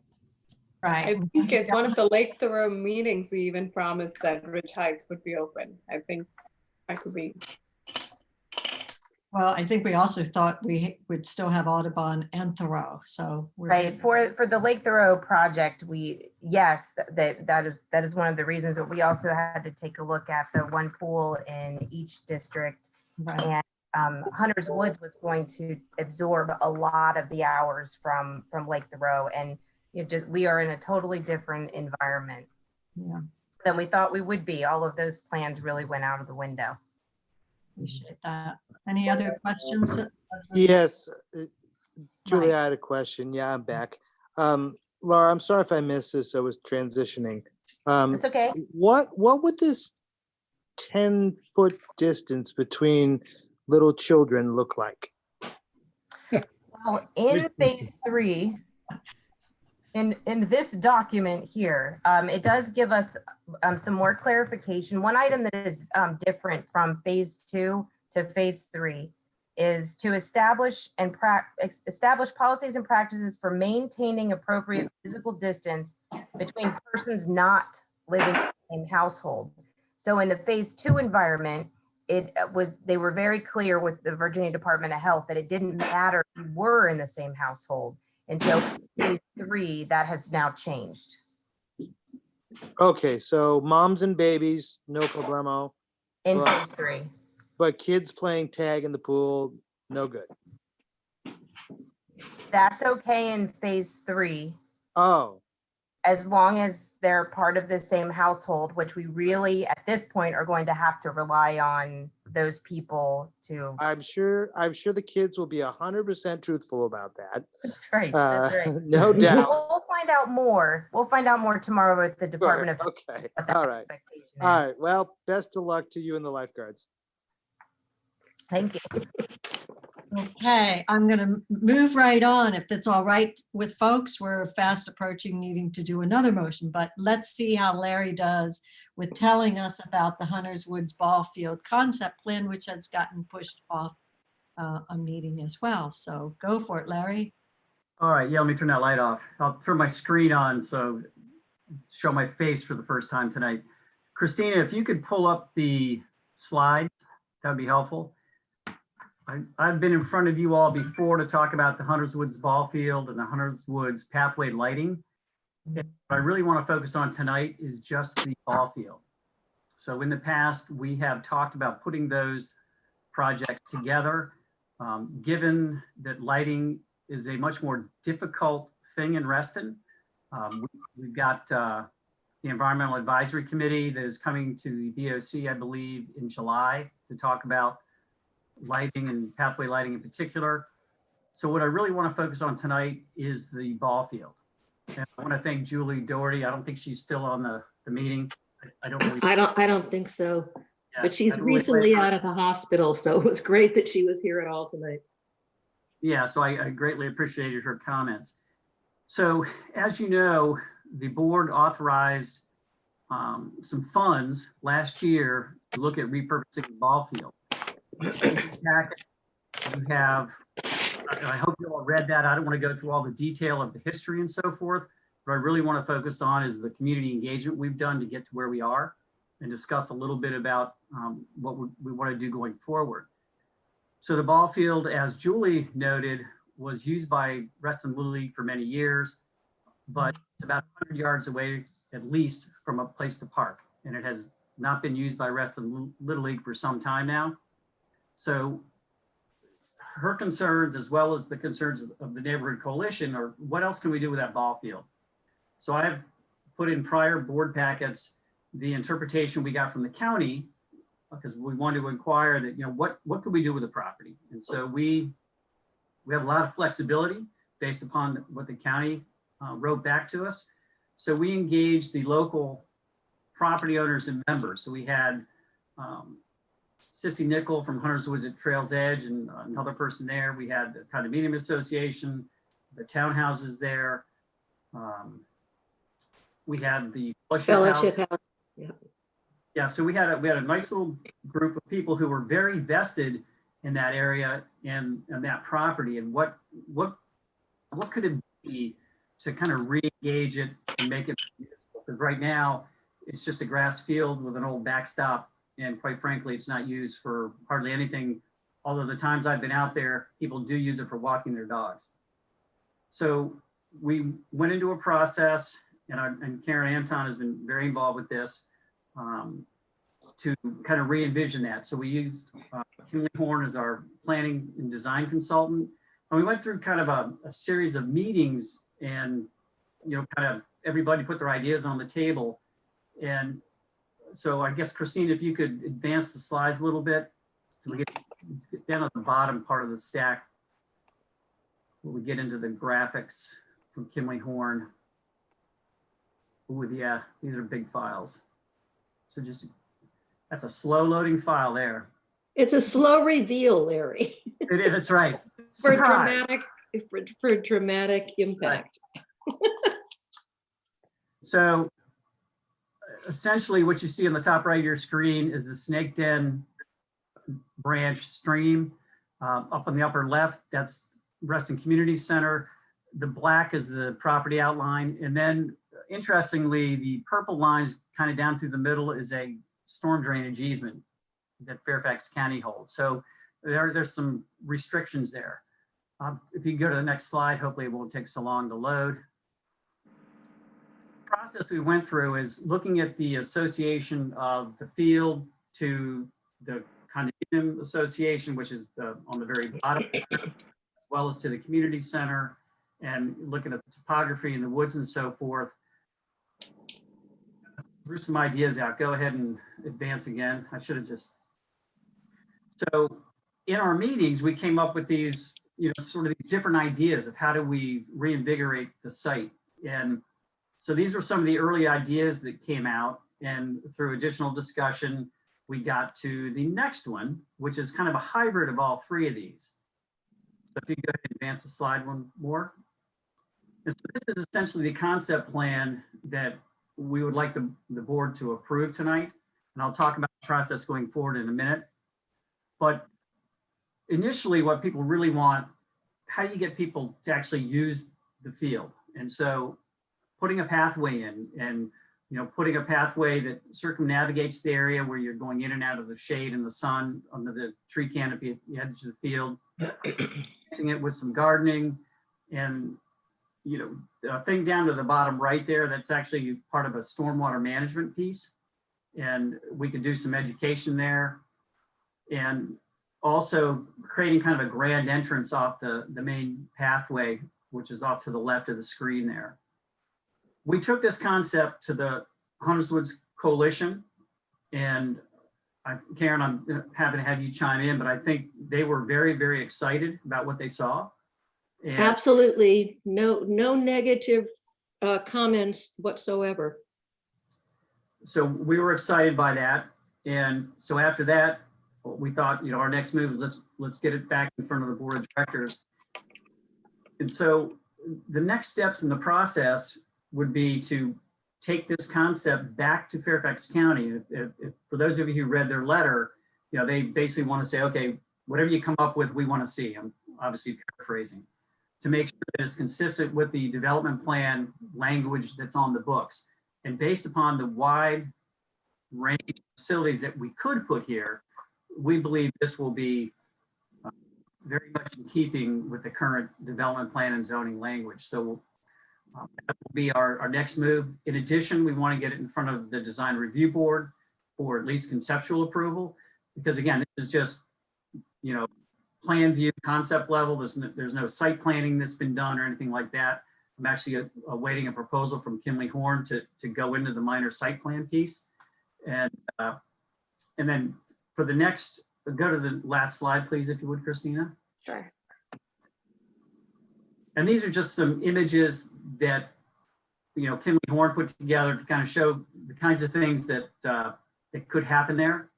Right. I think at one of the Lake Thoreau meetings, we even promised that Ridge Heights would be open. I think I could be. Well, I think we also thought we would still have Audubon and Thoreau, so we're Right, for the Lake Thoreau project, yes, that is one of the reasons, but we also had to take a look at the one pool in each district. right. And Hunter's Woods was going to absorb a lot of the hours from Lake Thoreau, and we are in a totally different environment Yeah, than we thought we would be. All of those plans really went out of the window. appreciate that. Any other questions? Yes, Julie, Right. I had a question. Yeah, I'm back. Laura, I'm sorry if I missed this. I was transitioning. It's okay. What would this 10-foot distance between little children look like? Well, in phase 3, in this document here, it does give us some more clarification. One item that is different from phase 2 to phase 3 is to establish policies and practices for maintaining appropriate physical distance between persons not living in the same household. So in the phase 2 environment, they were very clear with the Virginia Department of Health that it didn't matter if you were in the same household. And so phase 3, that has now changed. Okay, so moms and babies, no problemo. In phase 3. But kids playing tag in the pool, no good. That's okay in phase 3. Oh, As long as they're part of the same household, which we really, at this point, are going to have to rely on those people to. I'm sure the kids will be 100% truthful about that. That's right. That's right. No doubt. We'll find out more. We'll find out more tomorrow with the Department of Health. Okay. What that All right. expectation is. All right. Well, best of luck to you and the lifeguards. Thank you. Okay, I'm going to move right on. If that's all right with folks, we're fast approaching needing to do another motion, but let's see how Larry does with telling us about the Hunters Woods Ball Field concept plan, which has gotten pushed off a meeting as well. So go for it, Larry. All right, yeah, let me turn that light off. I'll turn my screen on so show my face for the first time tonight. Christina, if you could pull up the slides, that would be helpful. I've been in front of you all before to talk about the Hunters Woods Ball Field and the Hunters Woods Pathway lighting. And what I really want to focus on tonight is just the ball field. So in the past, we have talked about putting those projects together. Given that lighting is a much more difficult thing in Reston, we've got the Environmental Advisory Committee that is coming to the BOC, I believe, in July to talk about lighting and pathway lighting in particular. So what I really want to focus on tonight is the ball field. And I want to thank Julie Doherty. I don't think she's still on the meeting. I don't think so. Yeah, But she's I'd really recently like her- out of the hospital, so it was great that she was here at all tonight. Yeah, so I greatly appreciated her comments. So as you know, the board authorized some funds last year to look at repurposing the ball field. You have, I hope you all read that. I don't want to go through all the detail of the history and so forth. What I really want to focus on is the community engagement we've done to get to where we are and discuss a little bit about what we want to do going forward. So the ball field, as Julie noted, was used by Reston Little League for many years, but it's about 100 yards away, at least, from a place to park. And it has not been used by Reston Little League for some time now. So her concerns, as well as the concerns of the neighborhood coalition, are what else can we do with that ball field? So I have put in prior board packets the interpretation we got from the county, because we wanted to inquire that, what could we do with the property? And so we have a lot of flexibility based upon what the county wrote back to us. So we engaged the local property owners and members. So we had Sissy Nickel from Hunters Woods at Trails Edge and another person there. We had the Condominium Association, the townhouses there. We had the Fellowship House. Yeah, so we had a nice little group of people who were very vested in that area and that property, and what could it be to kind of re-engage it and make it useful? Because right now it's just a grass field with an old backstop, and quite frankly, it's not used for hardly anything. Although the times I've been out there, people do use it for walking their dogs. So we went into a process, and Karen Anton has been very involved with this, to kind of re-envision that. So we used Kimley Horn as our planning and design consultant. And we went through kind of a series of meetings, and, you know, kind of everybody put their ideas on the table. And so I guess, Christine, if you could advance the slides a little bit, so let's get down at the bottom part of the stack, where we get into the graphics from Kimley Horn. Ooh, yeah, these are big files. So just, that's a slow loading file there. It's a slow reveal, Larry. It is, that's right. For Surprise. dramatic impact. Right. So essentially what you see on the top right of your screen is the Snake Den branch stream. Up on the upper left, that's Reston Community Center. The black is the property outline. And then interestingly, the purple lines kind of down through the middle is a storm drainage easement that Fairfax County holds. So there's some restrictions there. If you can go to the next slide, hopefully it won't take so long to load. The process we went through is looking at the association of the field to the condominium association, which is on the very bottom, as well as to the community center, and looking at the topography in the woods and so forth. Threw some ideas out. Go ahead and advance again. I should have just. So in our meetings, we came up with these, you know, sort of these different ideas of how do we reinvigorate the site. And so these were some of the early ideas that came out, and through additional discussion, we got to the next one, which is kind of a hybrid of all three of these. So if you go ahead and advance the slide one more. And so this is essentially the concept plan that we would like the board to approve tonight. And I'll talk about the process going forward in a minute. But initially what people really want, how do you get people to actually use the field? And so putting a pathway in, and, you know, putting a pathway that circumnavigates the area where you're going in and out of the shade and the sun under the tree canopy at the edge of the field, mixing it with some gardening, and, you know, the thing down to the bottom right there, that's actually part of a stormwater management piece. And we could do some education there. And also creating kind of a grand entrance off the main pathway, which is off to the left of the screen there. We took this concept to the Hunters Woods Coalition, and Karen, I'm happy to have you chime in, but I think they were very, very excited about what they saw. And Absolutely. No negative comments whatsoever. so we were excited by that. And so after that, we thought, you know, our next move is let's get it back in front of the board of directors. And so the next steps in the process would be to take this concept back to Fairfax County. For those of you who read their letter, you know, they basically want to say, okay, whatever you come up with, we want to see. I'm obviously paraphrasing, to make sure that it's consistent with the development plan language that's on the books. And based upon the wide range of facilities that we could put here, we believe this will be very much in keeping with the current development plan and zoning language. So that will be our next move. In addition, we want to get it in front of the design review board for at least conceptual approval, because again, this is just, you know, plan view concept level. There's no site planning that's been done or anything like that. I'm actually awaiting a proposal from Kimley Horn to go into the minor site plan piece. And then for the next, go to the last slide, please, if you would, Christina. Sure. And these are just some images that, you know, Kimley Horn put together to kind of show the kinds of things that that could happen there.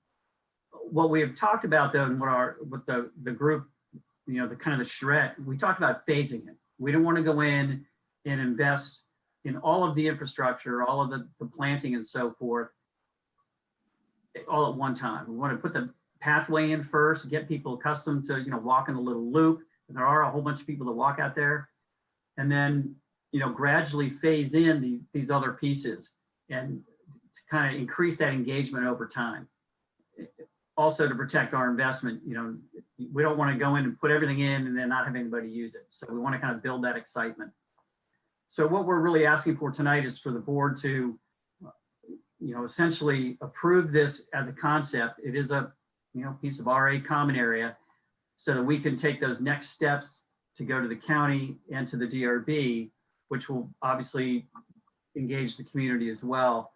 What we have talked about though, and what the group, you know, the kind of the charrette, we talked about phasing it. We don't want to go in and invest in all of the infrastructure, all of the planting and so forth, all at one time. We want to put the pathway in first, get people accustomed to, walking a little loop. And there are a whole bunch of people that walk out there. And then, gradually phase in these other pieces and to kind of increase that engagement over time. Also to protect our investment, we don't want to go in and put everything in and then not have anybody use it. So we want to kind of build that excitement. So what we're really asking for tonight is for the board to, essentially approve this as a concept. It is a, piece of RA common area so that we can take those next steps to go to the county and to the DRB, which will obviously engage the community as well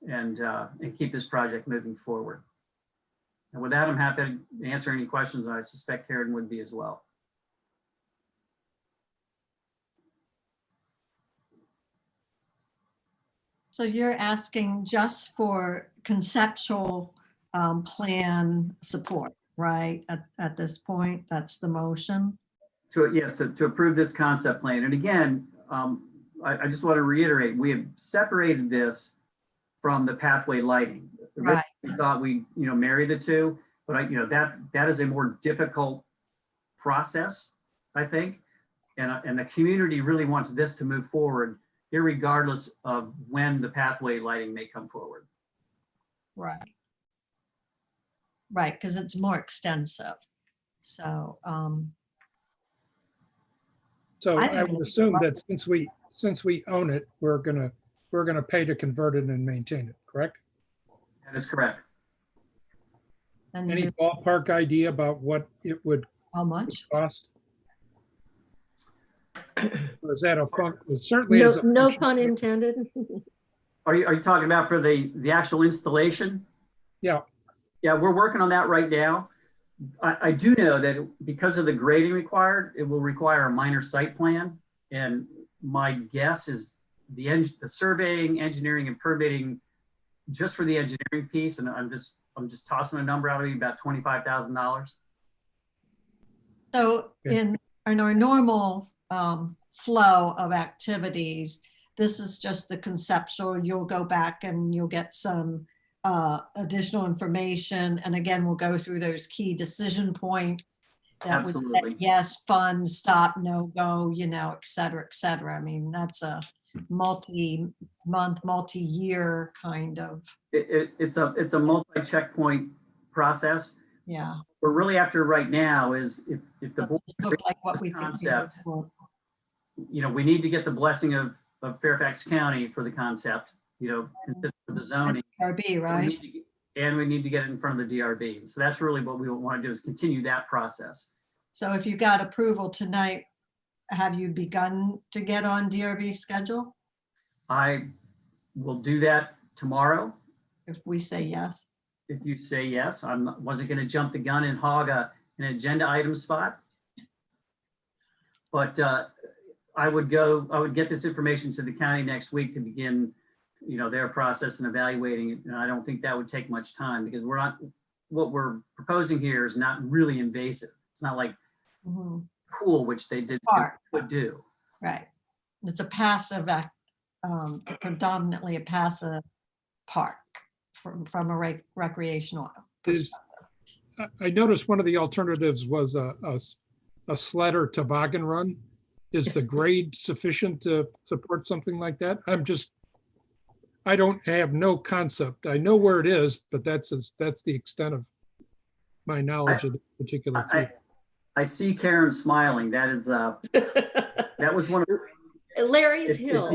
and keep this project moving forward. And with that, I'm happy to answer any questions. I suspect Karen would be as well. So you're asking just for conceptual plan support, right? At this point, that's the motion. Yes, to approve this concept plan. And again, I just want to reiterate, we have separated this from the pathway lighting. Right. We thought we, marry the two, but that is a more difficult process, I think. And the community really wants this to move forward, irregardless of when the pathway lighting may come forward. Right. Right, because it's more extensive. So I would assume that since we own it, we're gonna pay to convert it and maintain it, correct? That is correct. and Any you- ballpark idea about what it would how much? cost? Or is that a fun? It certainly is. No pun intended. Are you talking about for the actual installation? Yeah. Yeah, we're working on that right now. I do know that because of the grading required, it will require a minor site plan. And my guess is the surveying, engineering, and permitting just for the engineering piece, and I'm just tossing a number out of you, about $25,000. So in our normal flow of activities, this is just the conceptual. You'll go back and you'll get some additional information. And again, we'll go through those key decision points that would Absolutely. say yes, fund, stop, no go, et cetera, et cetera. I mean, that's a multi-month, multi-year kind of. It's a multi-checkpoint process. Yeah. We're really after right now is if the board Look like what this we think concept, we we need to get the blessing of Fairfax County for the concept, consistent with the zoning. DRB, right? And we need to get it in front of the DRB. So that's really what we want to do, is continue that process. So if you got approval tonight, have you begun to get on DRB schedule? I will do that tomorrow. If we say yes. If you say yes, wasn't going to jump the gun and hog an agenda item spot. But I would get this information to the county next week to begin, their process and evaluating it. And I don't think that would take much time, because what we're proposing here is not really invasive. It's not like pool, which they would do. Right. It's a passive predominantly a passive park from a recreational perspective. I noticed one of the alternatives was a sled or toboggan run. Is the grade sufficient to support something like that? I have no concept. I know where it is, but that's the extent of my knowledge of the particular field. I see Karen smiling. That is that was one of Larry's Hill.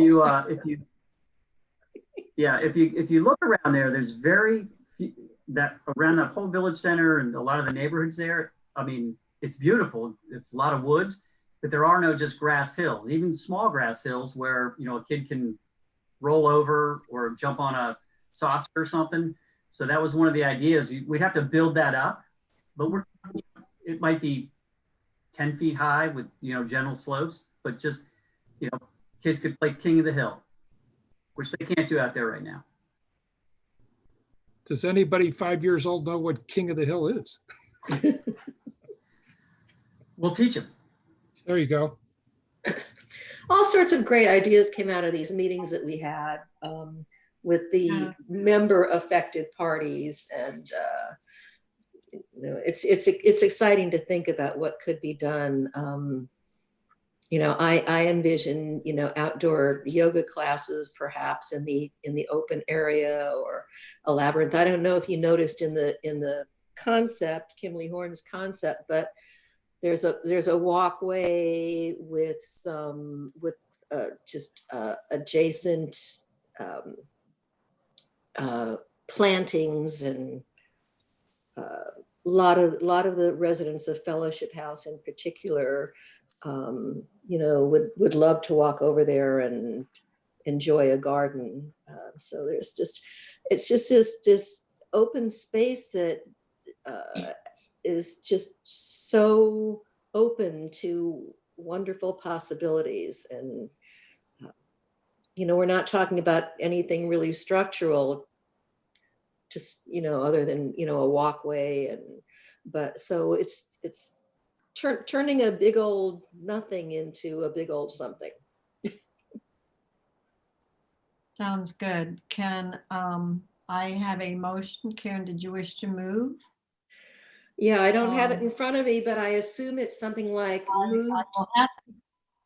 If you look around there, there's very few, that around that whole village center and a lot of the neighborhoods there. I mean, it's beautiful. It's a lot of woods, but there are no just grass hills, even small grass hills where, a kid can roll over or jump on a saucer or something. So that was one of the ideas. We'd have to build that up, but it might be 10 feet high with, gentle slopes, but just, kids could play King of the Hill, which they can't do out there right now. Does anybody 5 years old know what King of the Hill is? We'll teach them. There you go. All sorts of great ideas came out of these meetings that we had with the member affected parties, and it's exciting to think about what could be done. I envision, outdoor yoga classes, perhaps in the open area, or a labyrinth. I don't know if you noticed in the concept, Kimberly Horn's concept, but there's a walkway with just adjacent plantings, and a lot of the residents of Fellowship House in particular, would love to walk over there and enjoy a garden. So it's just this open space that is just so open to wonderful possibilities. And we're not talking about anything really structural, just other than a walkway, but so it's turning a big old nothing into a big old something. Sounds good. Can I have a motion? Karen, did you wish to move? Yeah, I don't have it in front of me, but I assume it's something like I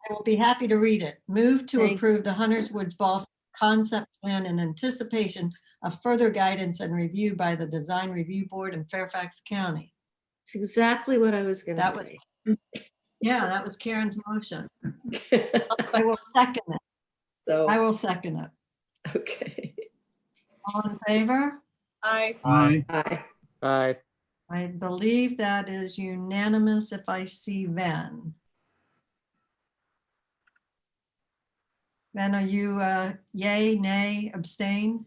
will be happy to read it. Move to approve the Hunters Woods Ball concept plan in anticipation of further guidance and review by the Design Review Board in Fairfax County. It's exactly what I was going to say. Yeah, that was Karen's motion. I will second it. So I will second it. Okay. All in favor? Aye. Aye. Aye. Aye. I believe that is unanimous if I see Ven. Ven, are you yay, nay, abstain?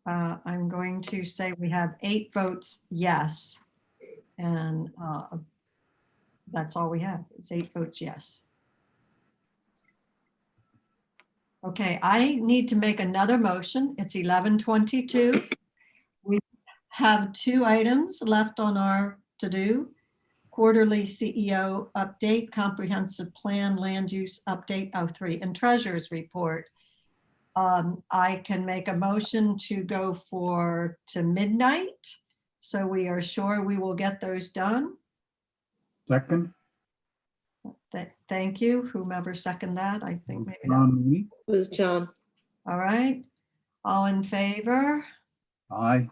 I'm going to say we have 8 votes yes, and that's all we have. It's 8 votes yes. Okay, I need to make another motion. It's 11:22. We have 2 items left on our to-do. Quarterly CEO update, comprehensive plan, land use update, 3, and treasurer's report. I can make a motion to go to midnight, so we are sure we will get those done. Second. Thank you, whomever seconded that. I think maybe that John, was John. all right. All in favor? aye.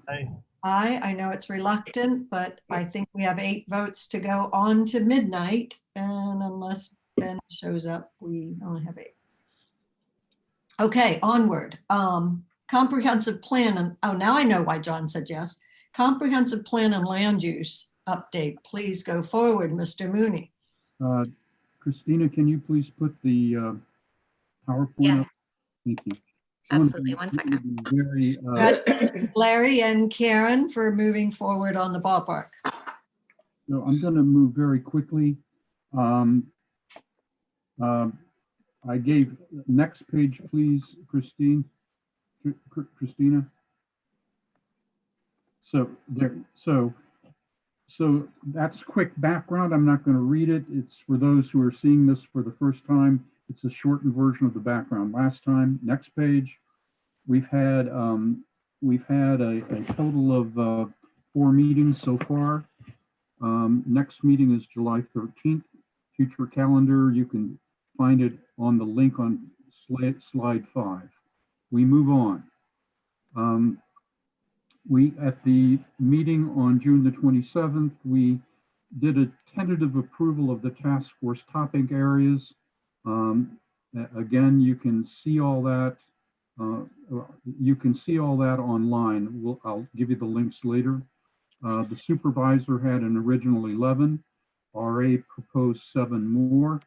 Aye. I know it's reluctant, but I think we have 8 votes to go on to midnight, and unless Ben shows up, we only have 8. Okay, onward. Comprehensive plan, and now I know why John said yes. Comprehensive plan and land use update. Please go forward, Mr. Mooney. Christina, can you please put the PowerPoint up? Yes, Thank you. absolutely. One second. Very, Congratulations, Larry and Karen, for moving forward on the ballpark. so I'm going to move very quickly. I gave next page, please, Christina. So there, so that's quick background. I'm not going to read it. It's for those who are seeing this for the first time. It's a shortened version of the background. Last time, next page, we've had a total of 4 meetings so far. Next meeting is July 13th. Future calendar, you can find it on the link on slide 5. We move on. We, at the meeting on June the 27th, we did a tentative approval of the task force topic areas. Again, you can see all that. You can see all that online. I'll give you the links later. The supervisor had an original 11. RA proposed 7 more.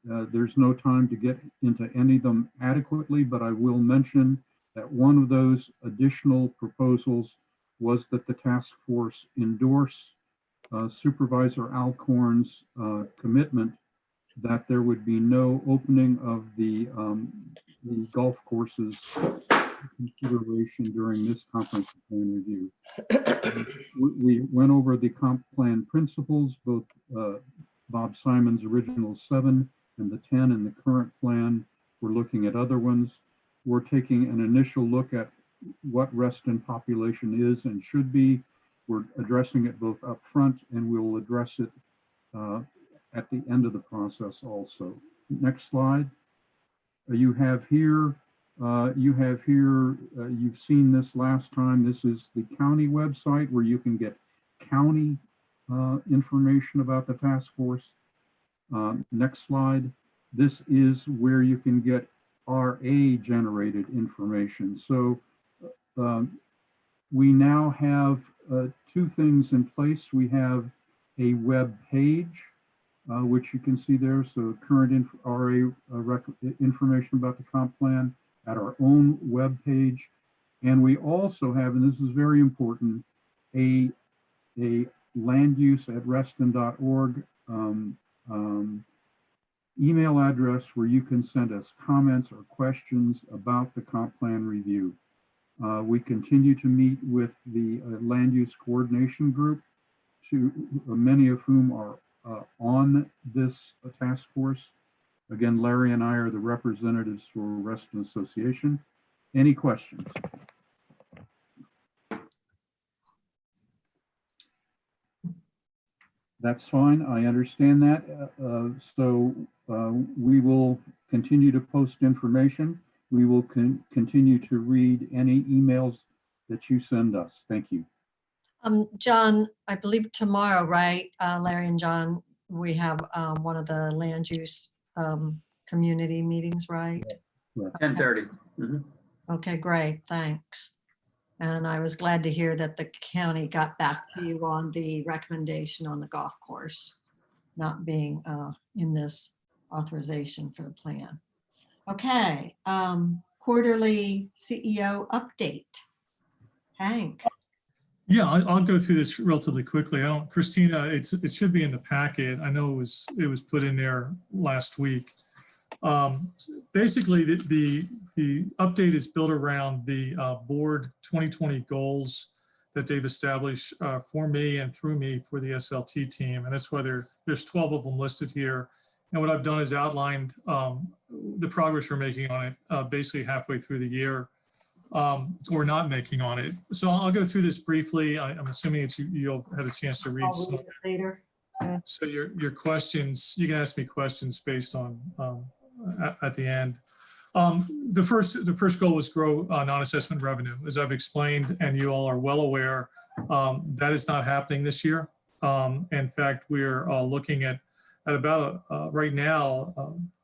There's no time to get into any of them adequately, but I will mention that one of those additional proposals was that the task force endorse Supervisor Alcorn's commitment that there would be no opening of the golf courses consideration during this comprehensive plan review. We went over the comp plan principles, both Bob Simon's original 7 and the 10 in the current plan We're looking at other ones. We're taking an initial look at what Reston population is and should be. We're addressing it both up front, and we'll address it at the end of the process also. Next slide. You have here, you've seen this last time. This is the county website where you can get county information about the task force. Next slide. This is where you can get RA generated information. So we now have two things in place. We have a web page, which you can see there. So current RA information about the comp plan at our own web page. And we also have, and this is very important, a landuse@reston.org email address where you can send us comments or questions about the comp plan review. We continue to meet with the land use coordination group, many of whom are on this task force. Again, Larry and I are the representatives for Reston Association. Any questions? That's fine. I understand that. We will continue to post information. We will continue to read any emails that you send us. Thank you. John, I believe tomorrow, right, Larry and John, we have one of the land use community meetings, right? 10:30. Okay, great, thanks. And I was glad to hear that the county got back to you on the recommendation on the golf course not being in this authorization for the plan. Okay, quarterly CEO update. Hank. Yeah, I'll go through this relatively quickly. Christina, it should be in the packet. I know it was put in there last week. Basically, the update is built around the board 2020 goals that they've established for me and through me for the SLT team. And that's why there's 12 of them listed here. And what I've done is outlined the progress we're making on it basically halfway through the year, or not making on it. So I'll go through this briefly. I'm assuming you'll have a chance to read some later. So your questions, you can ask me questions based on at the end. The first goal was grow non-assessment revenue. As I've explained, and you all are well aware, that is not happening this year. In fact, we're looking at about right now,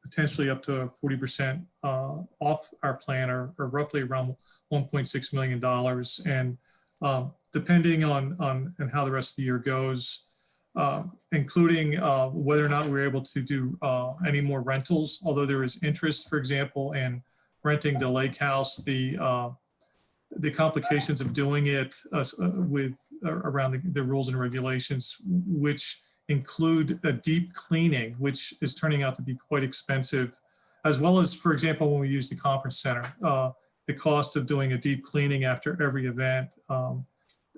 potentially up to 40% off our plan, or roughly around $1.6 million. And depending on how the rest of the year goes, including whether or not we're able to do any more rentals, although there is interest, for example, in renting the lake house, the complications of doing it around the rules and regulations, which include a deep cleaning, which is turning out to be quite expensive, as well as, for example, when we use the conference center, the cost of doing a deep cleaning after every event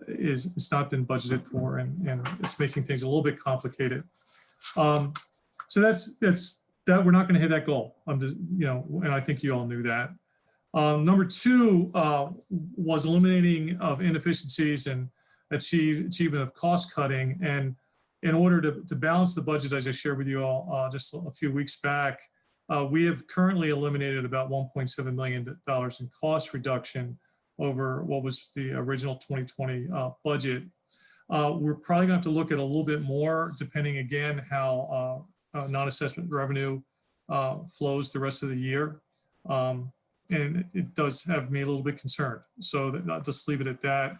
it's not been budgeted for, and it's making things a little bit complicated. So that's that we're not going to hit that goal. I'm just, and I think you all knew that. Number two was eliminating of inefficiencies and achievement of cost cutting. And in order to balance the budget, as I shared with you all just a few weeks back, we have currently eliminated about $1.7 million in cost reduction over what was the original 2020 budget. We're probably going to have to look at a little bit more, depending again how non-assessment revenue flows the rest of the year. And it does have me a little bit concerned. So I'll just leave it at that.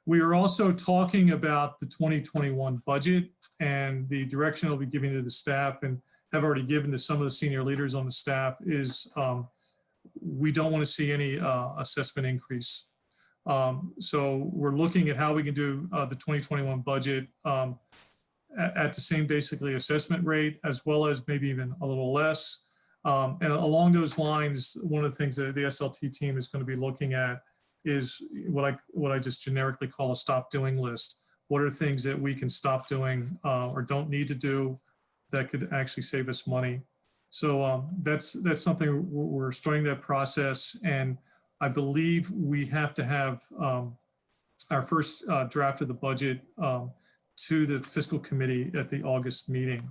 We are also talking about the 2021 budget, and the direction I'll be giving to the staff and have already given to some of the senior leaders on the staff is we don't want to see any assessment increase. So we're looking at how we can do the 2021 budget at the same basically assessment rate, as well as maybe even a little less. And along those lines, one of the things that the SLT team is going to be looking at is what I just generically call a stop doing list. What are things that we can stop doing or don't need to do that could actually save us money? So that's something we're starting that process, and I believe we have to have our first draft of the budget to the fiscal committee at the August meeting.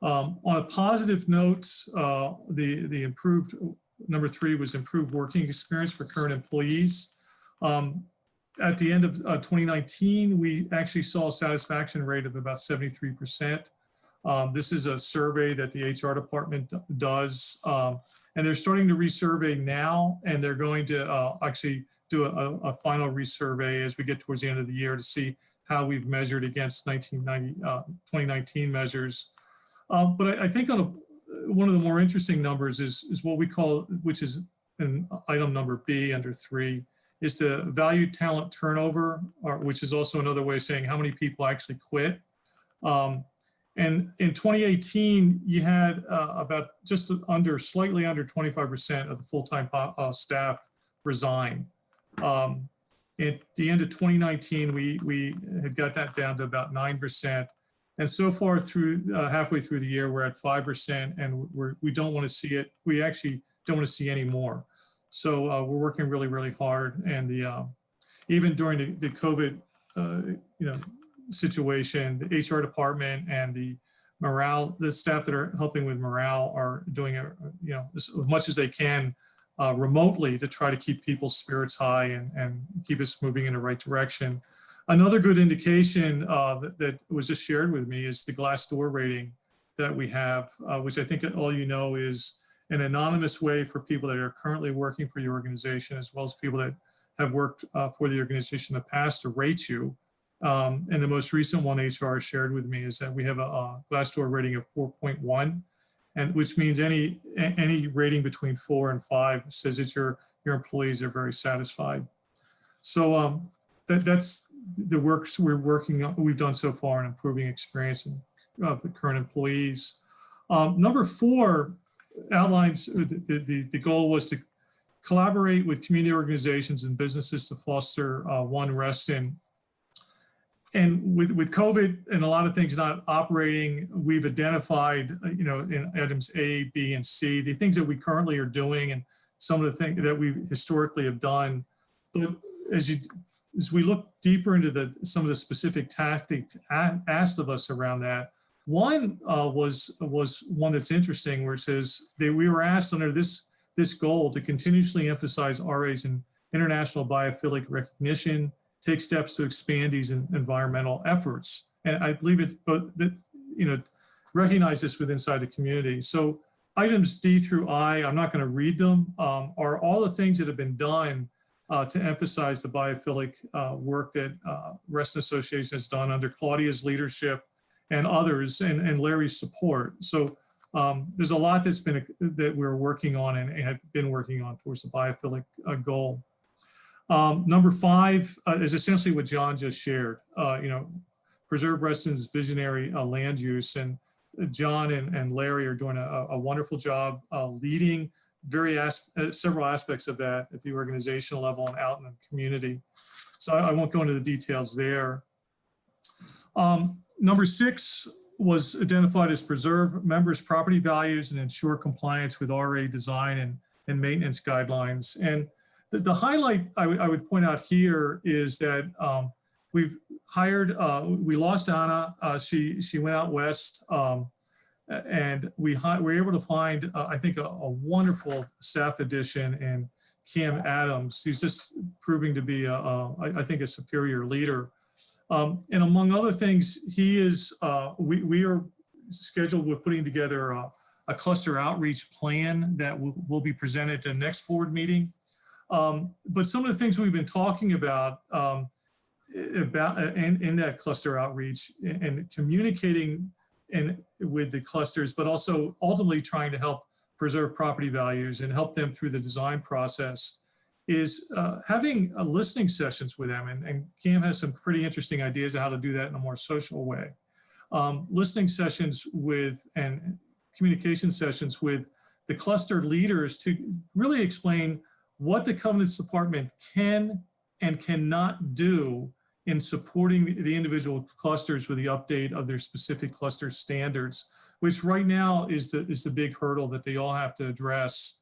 On a positive note, the improved number 3 was improved working experience for current employees. At the end of 2019, we actually saw a satisfaction rate of about 73%. This is a survey that the HR department does, and they're starting to resurvey now, and they're going to actually do a final resurvey as we get towards the end of the year to see how we've measured against 2019 measures. But I think one of the more interesting numbers is what we call, which is an item number B under 3, is the value talent turnover, which is also another way of saying how many people actually quit. And in 2018, you had about slightly under 25% of the full-time staff resign. At the end of 2019, we had got that down to about 9%. And so far through halfway through the year, we're at 5%, and we don't want to see it. We actually don't want to see any more. So we're working really, really hard. And even during the COVID, situation, the HR department and the staff that are helping with morale are doing as much as they can remotely to try to keep people's spirits high and keep us moving in the right direction. Another good indication that was just shared with me is the Glassdoor rating that we have, which I think all you know is an anonymous way for people that are currently working for your organization, as well as people that have worked for the organization in the past, to rate you. And the most recent one HR shared with me is that we have a Glassdoor rating of 4.1, and which means any rating between 4 and 5 says that your employees are very satisfied. So that's the works we've done so far in improving experience of the current employees. Number 4 outlines the goal was to collaborate with community organizations and businesses to foster one Reston. And with COVID and a lot of things not operating, we've identified, in items A, B, and C, the things that we currently are doing and some of the things that we historically have done. But as we look deeper into some of the specific tactics asked of us around that, one was one that's interesting, where it says that we were asked under this goal to continuously emphasize RAs in international biophilic recognition, take steps to expand these environmental efforts. And I believe it's both that, recognize this with inside the community. So items D through I, I'm not going to read them, are all the things that have been done to emphasize the biophilic work that Reston Association has done under Claudia's leadership and others, and Larry's support. So there's a lot that we're working on and have been working on towards the biophilic goal. Number 5 is essentially what John just shared. Preserve Reston's visionary land use, and John and Larry are doing a wonderful job leading several aspects of that at the organizational level and out in the community. So I won't go into the details there. Number 6 was identified as preserve members' property values and ensure compliance with RA design and maintenance guidelines. And the highlight I would point out here is that we've hired, we lost Anna, she went out west, and we were able to find, I think, a wonderful staff addition in Kim Adams. He's just proving to be, I think, a superior leader. And among other things, he is, we are scheduled with putting together a cluster outreach plan that will be presented at the next board meeting. But some of the things we've been talking about in that cluster outreach and communicating with the clusters, but also ultimately trying to help preserve property values and help them through the design process, is having listening sessions with them. And Cam has some pretty interesting ideas of how to do that in a more social way. Listening sessions and communication sessions with the cluster leaders to really explain what the covenants department can and cannot do in supporting the individual clusters with the update of their specific cluster standards, which right now is the big hurdle that they all have to address.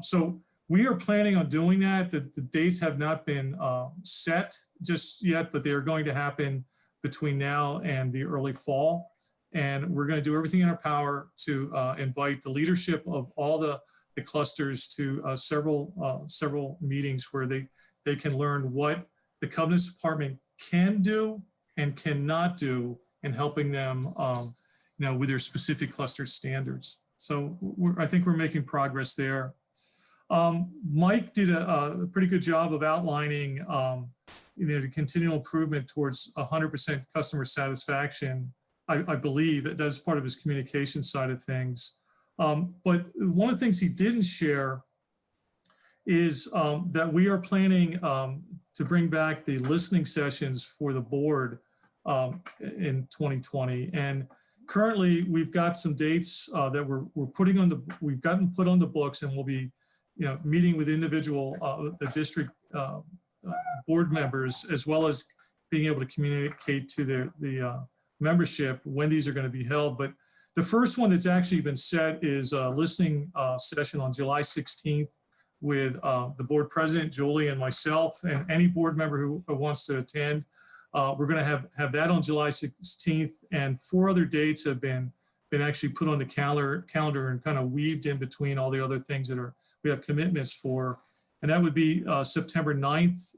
So we are planning on doing that. The dates have not been set just yet, but they are going to happen between now and the early fall. And we're going to do everything in our power to invite the leadership of all the clusters to several meetings where they can learn what the Covenants Department can do and cannot do in helping them with their specific cluster standards. So I think we're making progress there. Mike did a pretty good job of outlining the continual improvement towards 100% customer satisfaction. I believe that's part of his communication side of things. But one of the things he didn't share is that we are planning to bring back the listening sessions for the board in 2020. And currently we've got some dates that we've gotten put on the books, and we'll be meeting with individual the district board members, as well as being able to communicate to the membership when these are going to be held. But the first one that's actually been set is a listening session on July 16th with the board president, Julie, and myself, and any board member who wants to attend. We're going to have that on July 16th, and 4 other dates have been actually put on the calendar and kind of weaved in between all the other things that we have commitments for. And that would be September 9th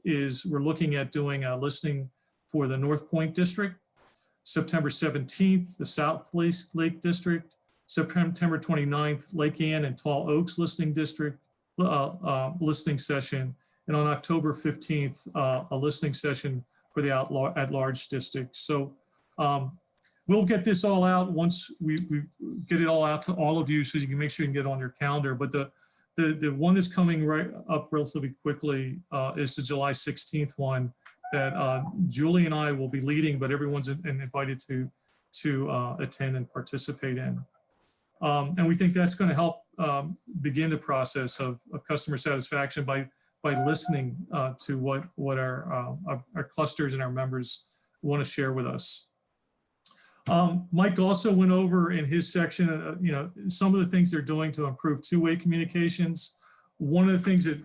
we're looking at doing a listening for the North Point District. September 17th, the South Lake District. September 29th, Lake Ann and Tall Oaks Listening District listening session. And on October 15th, a listening session for the at-large district. So we'll get this all out once we get it all out to all of you, so you can make sure you can get it on your calendar. But the one that's coming right up relatively quickly is the July 16th one that Julie and I will be leading, but everyone's invited to attend and participate in. And we think that's going to help begin the process of customer satisfaction by listening to what our clusters and our members want to share with us. Mike also went over in his section, some of the things they're doing to improve two-way communications. One of the things that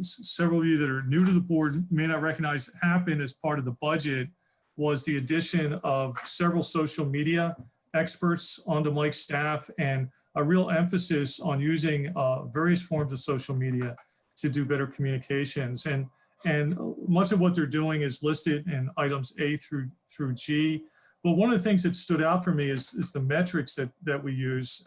several of you that are new to the board may not recognize happened as part of the budget was the addition of several social media experts onto Mike's staff, and a real emphasis on using various forms of social media to do better communications. And much of what they're doing is listed in items A through G. But one of the things that stood out for me is the metrics that we use.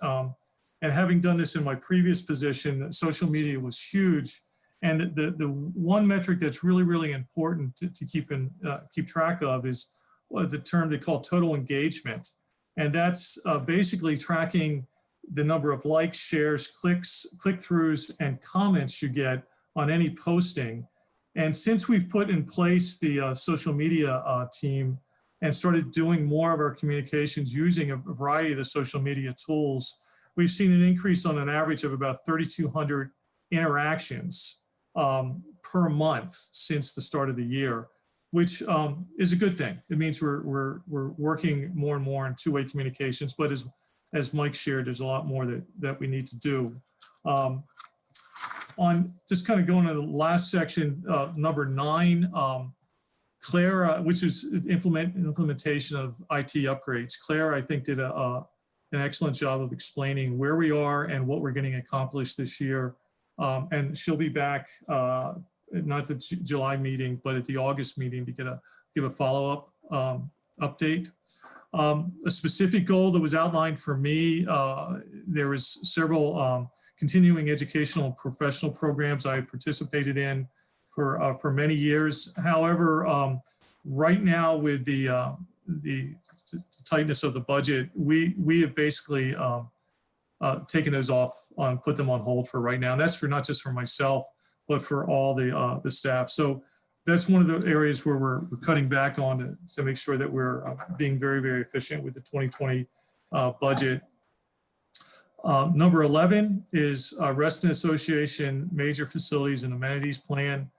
And having done this in my previous position, social media was huge. And the one metric that's really, really important to keep track of is the term they call total engagement. And that's basically tracking the number of likes, shares, clicks, click-throughs, and comments you get on any posting. And since we've put in place the social media team and started doing more of our communications using a variety of the social media tools, we've seen an increase on an average of about 3,200 interactions per month since the start of the year, which is a good thing. It means we're working more and more in two-way communications, but as Mike shared, there's a lot more that we need to do. On just kind of going to the last section, number 9, Claire, which is implementation of IT upgrades. Claire, I think, did an excellent job of explaining where we are and what we're getting accomplished this year. And she'll be back, not at the July meeting, but at the August meeting to give a follow-up update. A specific goal that was outlined for me, there was several continuing educational and professional programs I participated in for many years. However, right now with the tightness of the budget, we have basically taken those off, put them on hold for right now. And that's for not just for myself, but for all the staff. So that's one of the areas where we're cutting back on to make sure that we're being very, very efficient with the 2020 budget. Number 11 is Reston Association Major Facilities and Amenities Plan.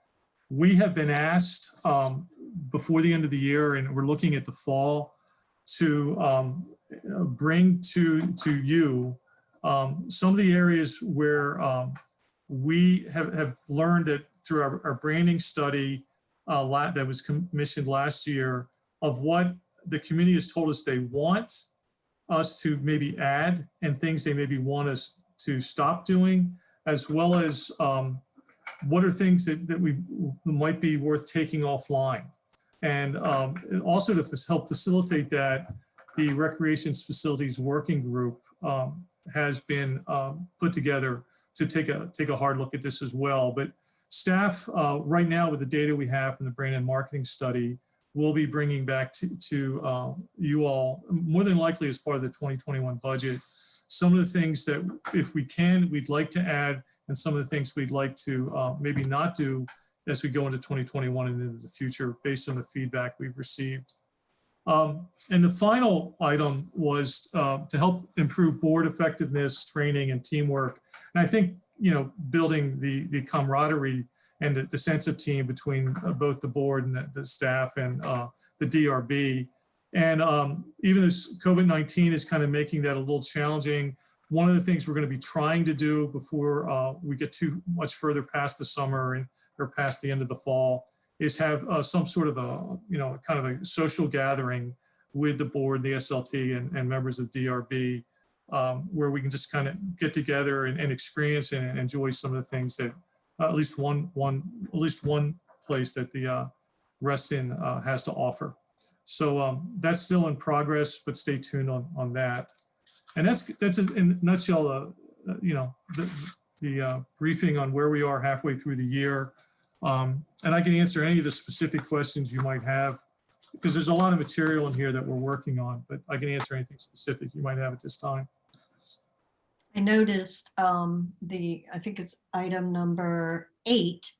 We have been asked before the end of the year, and we're looking at the fall to bring to you some of the areas where we have learned that through our branding study that was commissioned last year of what the community has told us they want us to maybe add and things they maybe want us to stop doing, as well as what are things that we might be worth taking offline. And also to help facilitate that, the Recreations Facilities Working Group has been put together to take a hard look at this as well. But staff right now, with the data we have from the brand and marketing study, will be bringing back to you all, more than likely as part of the 2021 budget, some of the things that, if we can, we'd like to add, and some of the things we'd like to maybe not do as we go into 2021 and into the future based on the feedback we've received. And the final item was to help improve board effectiveness, training, and teamwork. And I think, you know, building the camaraderie and the sense of team between both the board and the staff and the DRB. And even though COVID-19 is kind of making that a little challenging, one of the things we're going to be trying to do before we get too much further past the summer or past the end of the fall is have some sort of a, you know, kind of a social gathering with the board, the SLT, and members of DRB, where we can just kind of get together and experience and enjoy some of the things that at least one place that the Reston has to offer. So that's still in progress, but stay tuned on that. And that's in a nutshell, you know, the briefing on where we are halfway through the year. And I can answer any of the specific questions you might have, because there's a lot of material in here that we're working on, but I can answer anything specific you might have at this time. I noticed I think it's item number 8,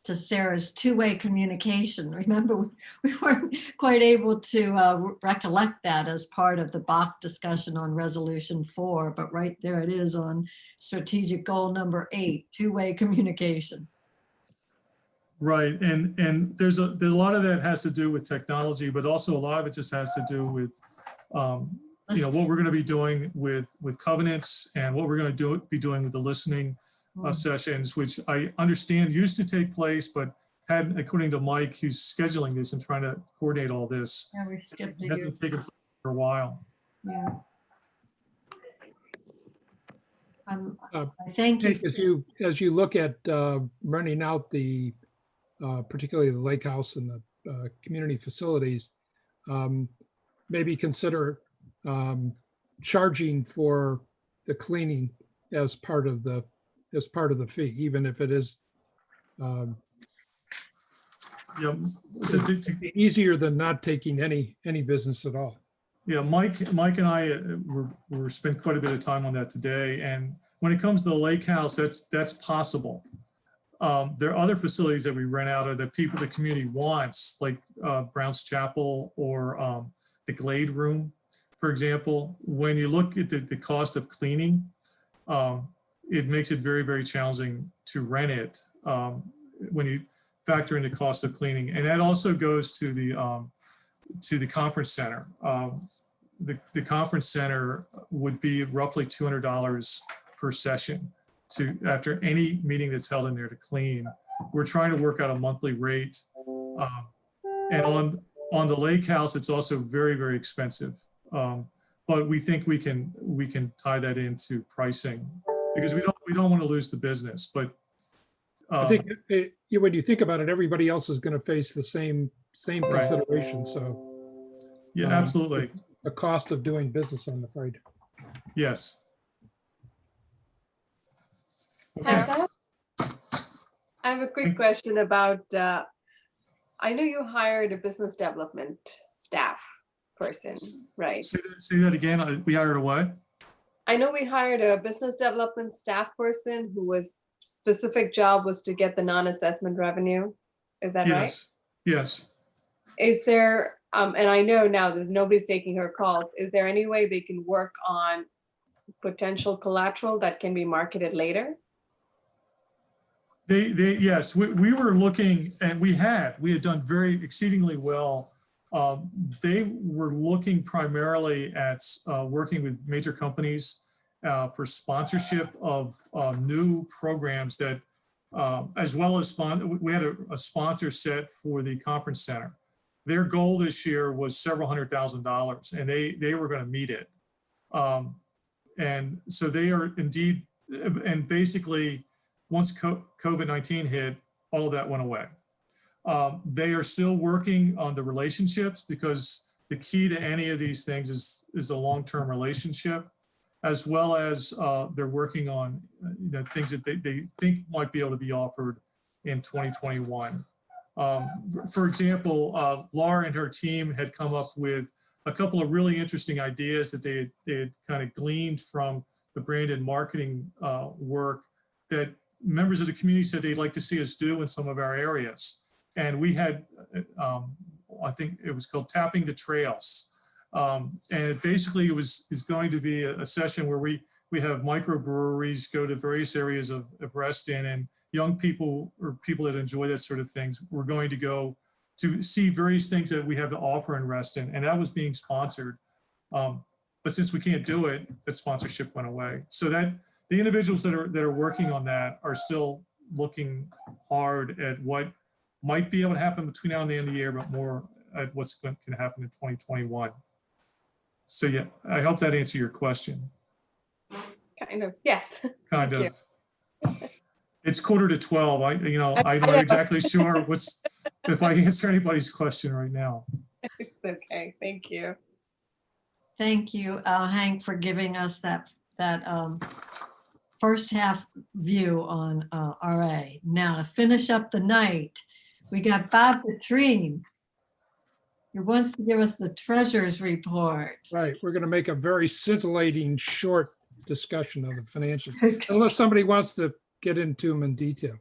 to Sarah's two-way communication. Remember, we weren't quite able to recollect that as part of the Bach discussion on resolution 4, but right there it is on strategic goal number 8, two-way communication. Right, and there's a lot of that has to do with technology, but also a lot of it just has to do with you know, what we're going to be doing with covenants and what we're going to be doing with the listening sessions, which I understand used to take place, but had, according to Mike, who's scheduling this and trying to coordinate all this, Yeah, we skipped it hasn't taken place for a while. Yeah. I thank you. As you look at running out the, particularly the lake house and the community facilities, maybe consider charging for the cleaning as part of the fee, even if it is easier than not taking any business at all. Yeah, Mike and I were spent quite a bit of time on that today. And when it comes to the lake house, that's possible. There are other facilities that we rent out of that the community wants, like Brown's Chapel or the Glade Room, for example. When you look at the cost of cleaning, it makes it very, very challenging to rent it when you factor in the cost of cleaning. And that also goes to the conference center. The conference center would be roughly $200 per session after any meeting that's held in there to clean. We're trying to work out a monthly rate. And on the lake house, it's also very, very expensive. But we think we can tie that into pricing, because we don't want to lose the business. But I think when you think about it, everybody else is going to face the same consideration. So yeah, absolutely. The cost of doing business, I'm afraid. Yes. Okay. I have a quick question about, I know you hired a business development staff person, right? Say that again. We hired a what? I know we hired a business development staff person who was specific job was to get the non-assessment revenue. Is that right? Yes. Is there, and I know now there's nobody's taking her calls. Is there any way they can work on potential collateral that can be marketed later? Yes, we were looking, and we had done very exceedingly well. They were looking primarily at working with major companies for sponsorship of new programs that, as well as we had a sponsor set for the conference center. Their goal this year was several $100,000, and they were going to meet it. And so they are indeed, and basically, once COVID-19 hit, all of that went away. They are still working on the relationships, because the key to any of these things is a long-term relationship, as well as they're working on things that they think might be able to be offered in 2021. For example, Laura and her team had come up with a couple of really interesting ideas that they had kind of gleaned from the brand and marketing work that members of the community said they'd like to see us do in some of our areas. And we had, I think it was called Tapping the Trails. And basically it is going to be a session where we have microbreweries go to various areas of Reston, and young people or people that enjoy that sort of things. We're going to go to see various things that we have to offer in Reston, and that was being sponsored. But since we can't do it, that sponsorship went away. So that the individuals that are working on that are still looking hard at what might be able to happen between now and the end of the year, but more at what's going to happen in 2021. So yeah, I hope that answered your question. Kind of, yes. Kind Thank of. It's 11:45. I'm not exactly sure if I answer anybody's question right now. It's okay, thank you. Thank you, Hank, for giving us that first half view on RA. Now to finish up the night, we got Bob Petrine, who wants to give us the treasurer's report. Right, we're going to make a very scintillating short discussion of the financials, unless somebody wants to get into them in detail.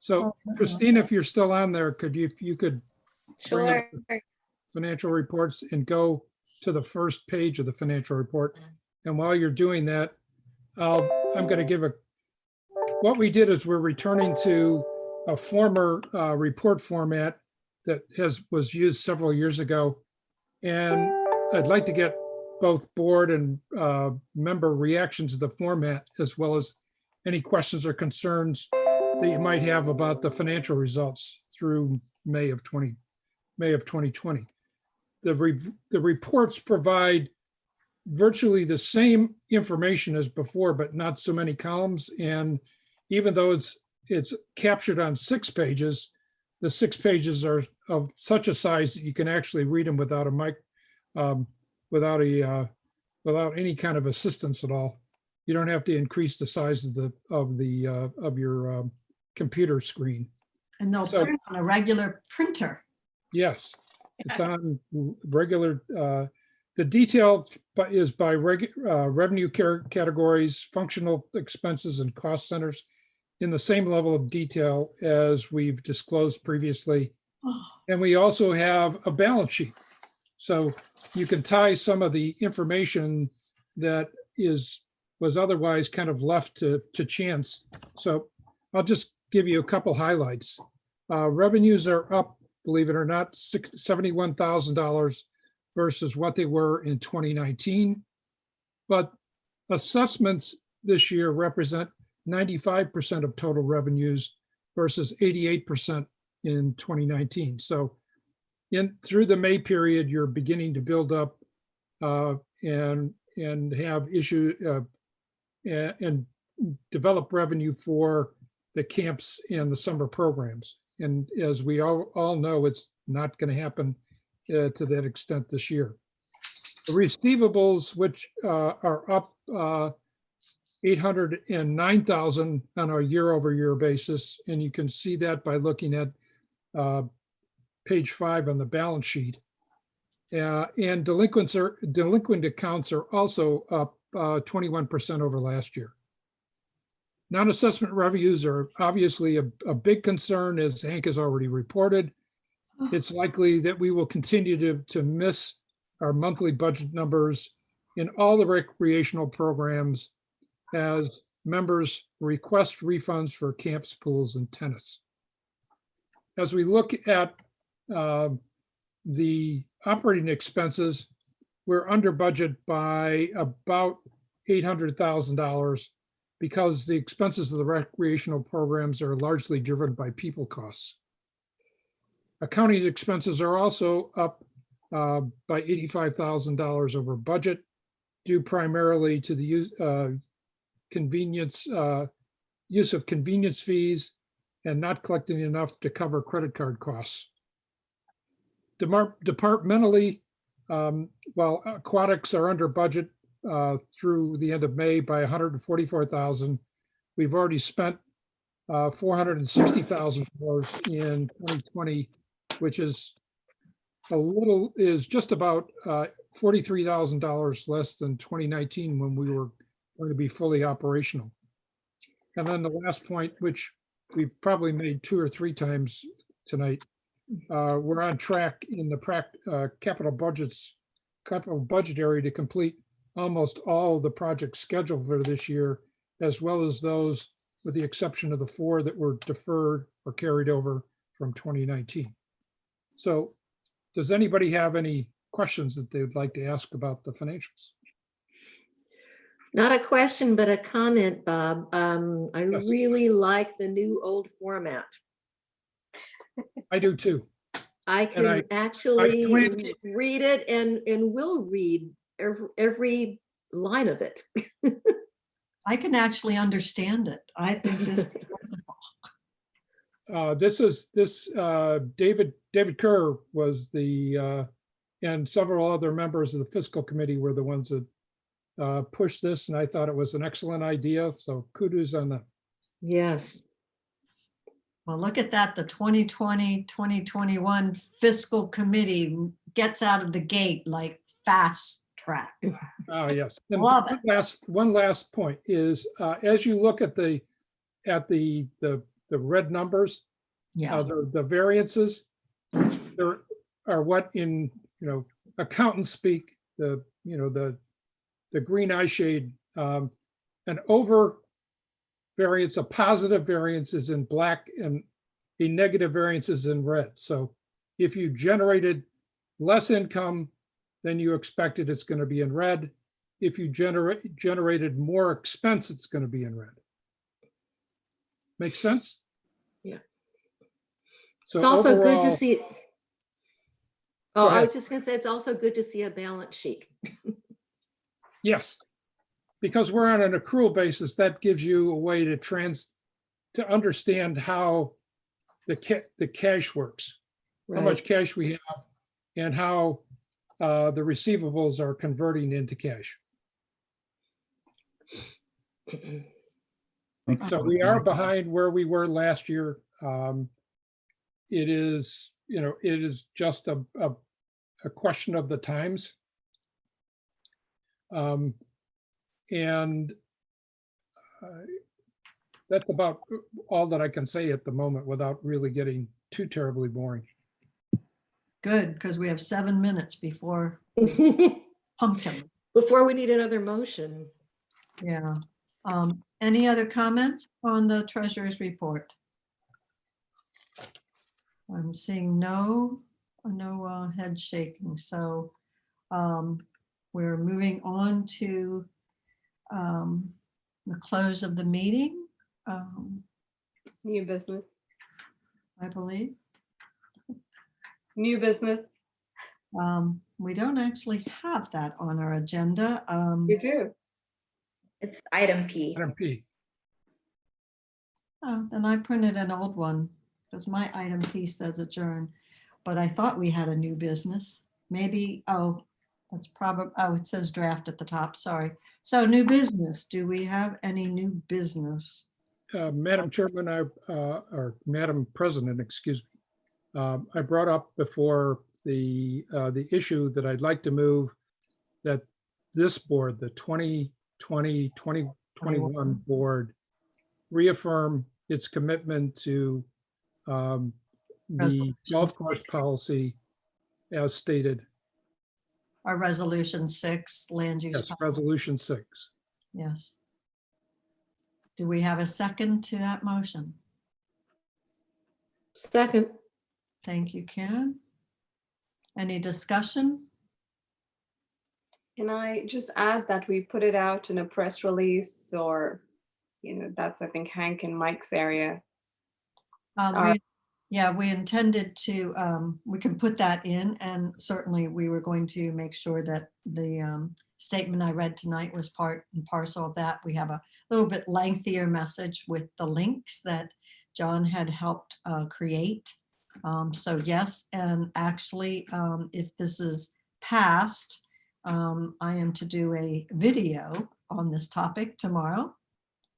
So Christina, if you're still on there, if you could bring up the financial reports and go to the first page of the financial report. And while you're doing that, I'm going to give what we did is we're returning to a former report format that was used several years ago. And I'd like to get both board and member reactions to the format, as well as any questions or concerns that you might have about the financial results through May of 2020. The reports provide virtually the same information as before, but not so many columns. And even though it's captured on 6 pages, the 6 pages are of such a size that you can actually read them without any kind of assistance at all. You don't have to increase the size of your computer screen. And they'll print on a regular printer. Yes, it's on regular. The detail is by revenue categories, functional expenses, and cost centers in the same level of detail as we've disclosed previously. And we also have a balance sheet. So you can tie some of the information that was otherwise kind of left to chance. So I'll just give you a couple highlights. Revenues are up, believe it or not, $71,000 versus what they were in 2019. But assessments this year represent 95% of total revenues versus 88% in 2019. So through the May period, you're beginning to build up and have and develop revenue for the camps and the summer programs. And as we all know, it's not going to happen to that extent this year. The receivables, which are up $809,000 on a year-over-year basis, and you can see that by looking at page 5 on the balance sheet. And delinquent accounts are also up 21% over last year. Non-assessment revenues are obviously a big concern, as Hank has already reported. It's likely that we will continue to miss our monthly budget numbers in all the recreational programs, as members request refunds for camps, pools, and tennis. As we look at the operating expenses, we're under budget by about $800,000 because the expenses of the recreational programs are largely driven by people costs. Accounting expenses are also up by $85,000 over budget, due primarily to the use of convenience fees and not collecting enough to cover credit card costs. Departmentally, while aquatics are under budget through the end of May by $144,000, we've already spent $460,000 in 2020, which is just about $43,000 less than 2019 when we were going to be fully operational. And then the last point, which we've probably made 2 or 3 times tonight, we're on track in the capital budget area to complete almost all the projects scheduled for this year, as well as those with the exception of the 4 that were deferred or carried over from 2019. So does anybody have any questions that they would like to ask about the financials? Not a question, but a comment, Bob. I Yes. really like the new old format. I do too. I can I actually tweeted- read it and will read every line of it. I can actually understand it. I think this. David Kerr was and several other members of the fiscal committee were the ones that pushed this, and I thought it was an excellent idea. So kudos on that. Yes. Well, look at that. The 2020-2021 fiscal committee gets out of the gate like fast track. Oh, yes. And Love it. one last point is, as you look at the red numbers, Yeah. the variances, there are what in accountants speak, the green eye shade, an over variance, a positive variance is in black and a negative variance is in red. So if you generated less income than you expected, it's going to be in red. If you generated more expense, it's going to be in red. Make sense? Yeah. So It's also good to overall- see. Go Oh, I ahead. was just going to say, it's also good to see a balance sheet. Yes, because we're on an accrual basis, that gives you a way to understand how the cash works, how much cash we have, and how the receivables are converting into cash. So we are behind where we were last year. It is just a question of the times. And that's about all that I can say at the moment without really getting too terribly boring. Good, because we have 7 minutes before pumpkin. Before we need another motion. Yeah. Any other comments on the treasurer's report? I'm seeing no head shaking. So we're moving on to the close of the meeting, New business. I believe. New business. We don't actually have that on our agenda. We do. It's item P. Item P. Oh, then I printed an old one because my item P says adjourn, but I thought we had a new business. Maybe, that's probably, it says draft at the top, sorry. So new business, do we have any new business? Madam Chairman, or Madam President, excuse me. I brought up before the issue that I'd like to move that this board, the 2020-2021 board, reaffirm its commitment to the golf course policy as stated. Our resolution 6, land use. Yes, policy. resolution 6. Yes. Do we have a second to that motion? Second. Thank you, Karen. Any discussion? Can I just add that we put it out in a press release, or, that's, I think, Hank and Mike's area. Yeah, we intended to, we can put that in, and certainly we were going to make sure that the statement I read tonight was part and parcel of that. We have a little bit lengthier message with the links that John had helped create. So yes, and actually, if this is passed, I am to do a video on this topic tomorrow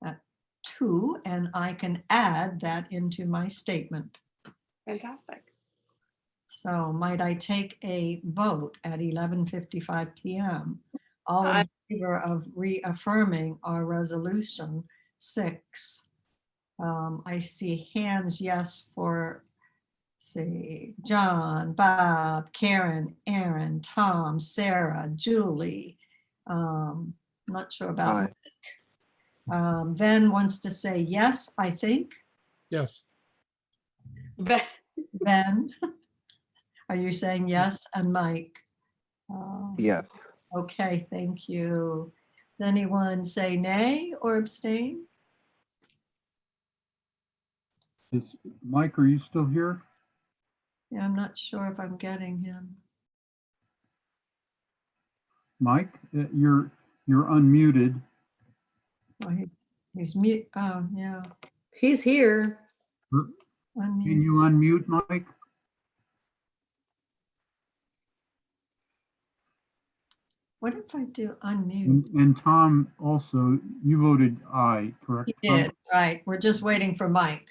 at 2, and I can add that into my statement. Fantastic. So might I take a vote at 11:55 p.m. All in favor of reaffirming our resolution 6? I see hands yes for, say, John, Bob, Karen, Aaron, Tom, Sarah, Julie. Not sure about Mike. Ben wants to say yes, I think. Yes. Ben, are you saying yes? And Mike? Yes. Okay, thank you. Does anyone say nay or abstain? Mike, are you still here? Yeah, I'm not sure if I'm getting him. Mike, you're unmuted. Oh, he's mute. Oh, yeah. He's here. Can you unmute, Mike? What if I do unmute? And Tom also, you voted aye, correct? He did, right. We're just waiting for Mike.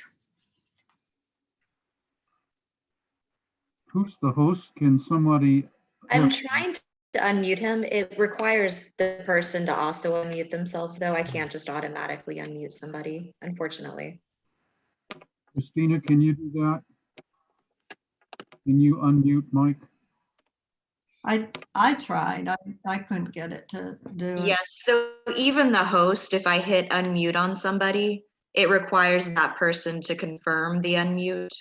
Who's the host? Can somebody? I'm trying to unmute him. It requires the person to also unmute themselves, though. I can't just automatically unmute somebody, unfortunately. Christina, can you do that? Can you unmute Mike? I tried. I couldn't get it to do it. Yes, so even the host, if I hit unmute on somebody, it requires that person to confirm the unmute.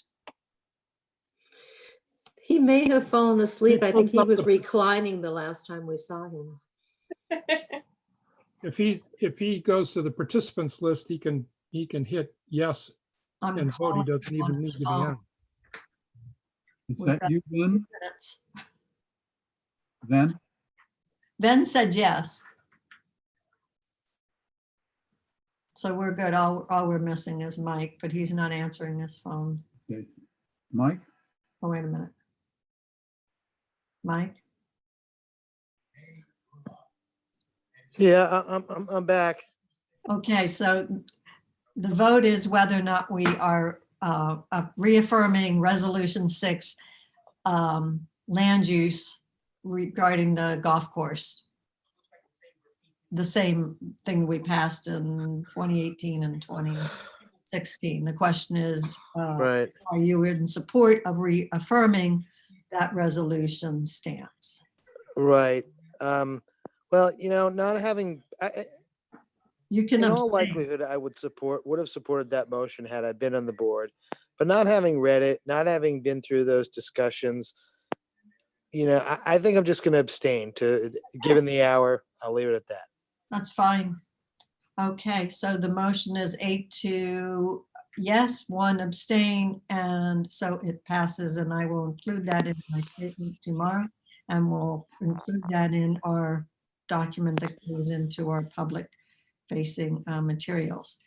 He may have fallen asleep. I think he was reclining the last time we saw him. If he goes to the participants list, he can hit yes and vote. He doesn't even need to be on. Is that you, Ben? Ben? Ben said yes. So we're good. All we're missing is Mike, but he's not answering his phone. Okay. Mike? Oh, wait a minute. Mike? Yeah, I'm back. Okay, so the vote is whether or not we are reaffirming Resolution 6 land use regarding the golf course. The same thing we passed in 2018 and 2016. The question is, Right. are you in support of reaffirming that resolution stance? Right. Well, not having, you can in all likelihood, I would have supported that motion had I been on the board, but not having read it, not having been through those discussions, I think I'm just going to abstain. Given the hour, I'll leave it at that. That's fine. Okay, so the motion is 8 yes, 1 abstain, and so it passes, and I will include that in my statement tomorrow, and we'll include that in our document that goes into our public facing materials.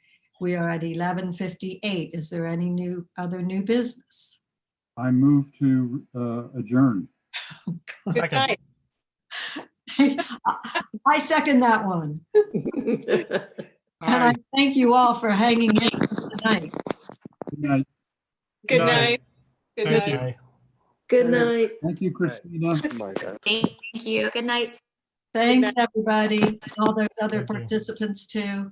We are at 11:58. Is there any other new business? I move to adjourn. Good night. I second that one. And I thank you all for hanging in tonight. Good night. Good night. Good Thank night. you. Good night. Thank you, Christina. Thank you. Good night. Thanks, everybody. All those other participants too.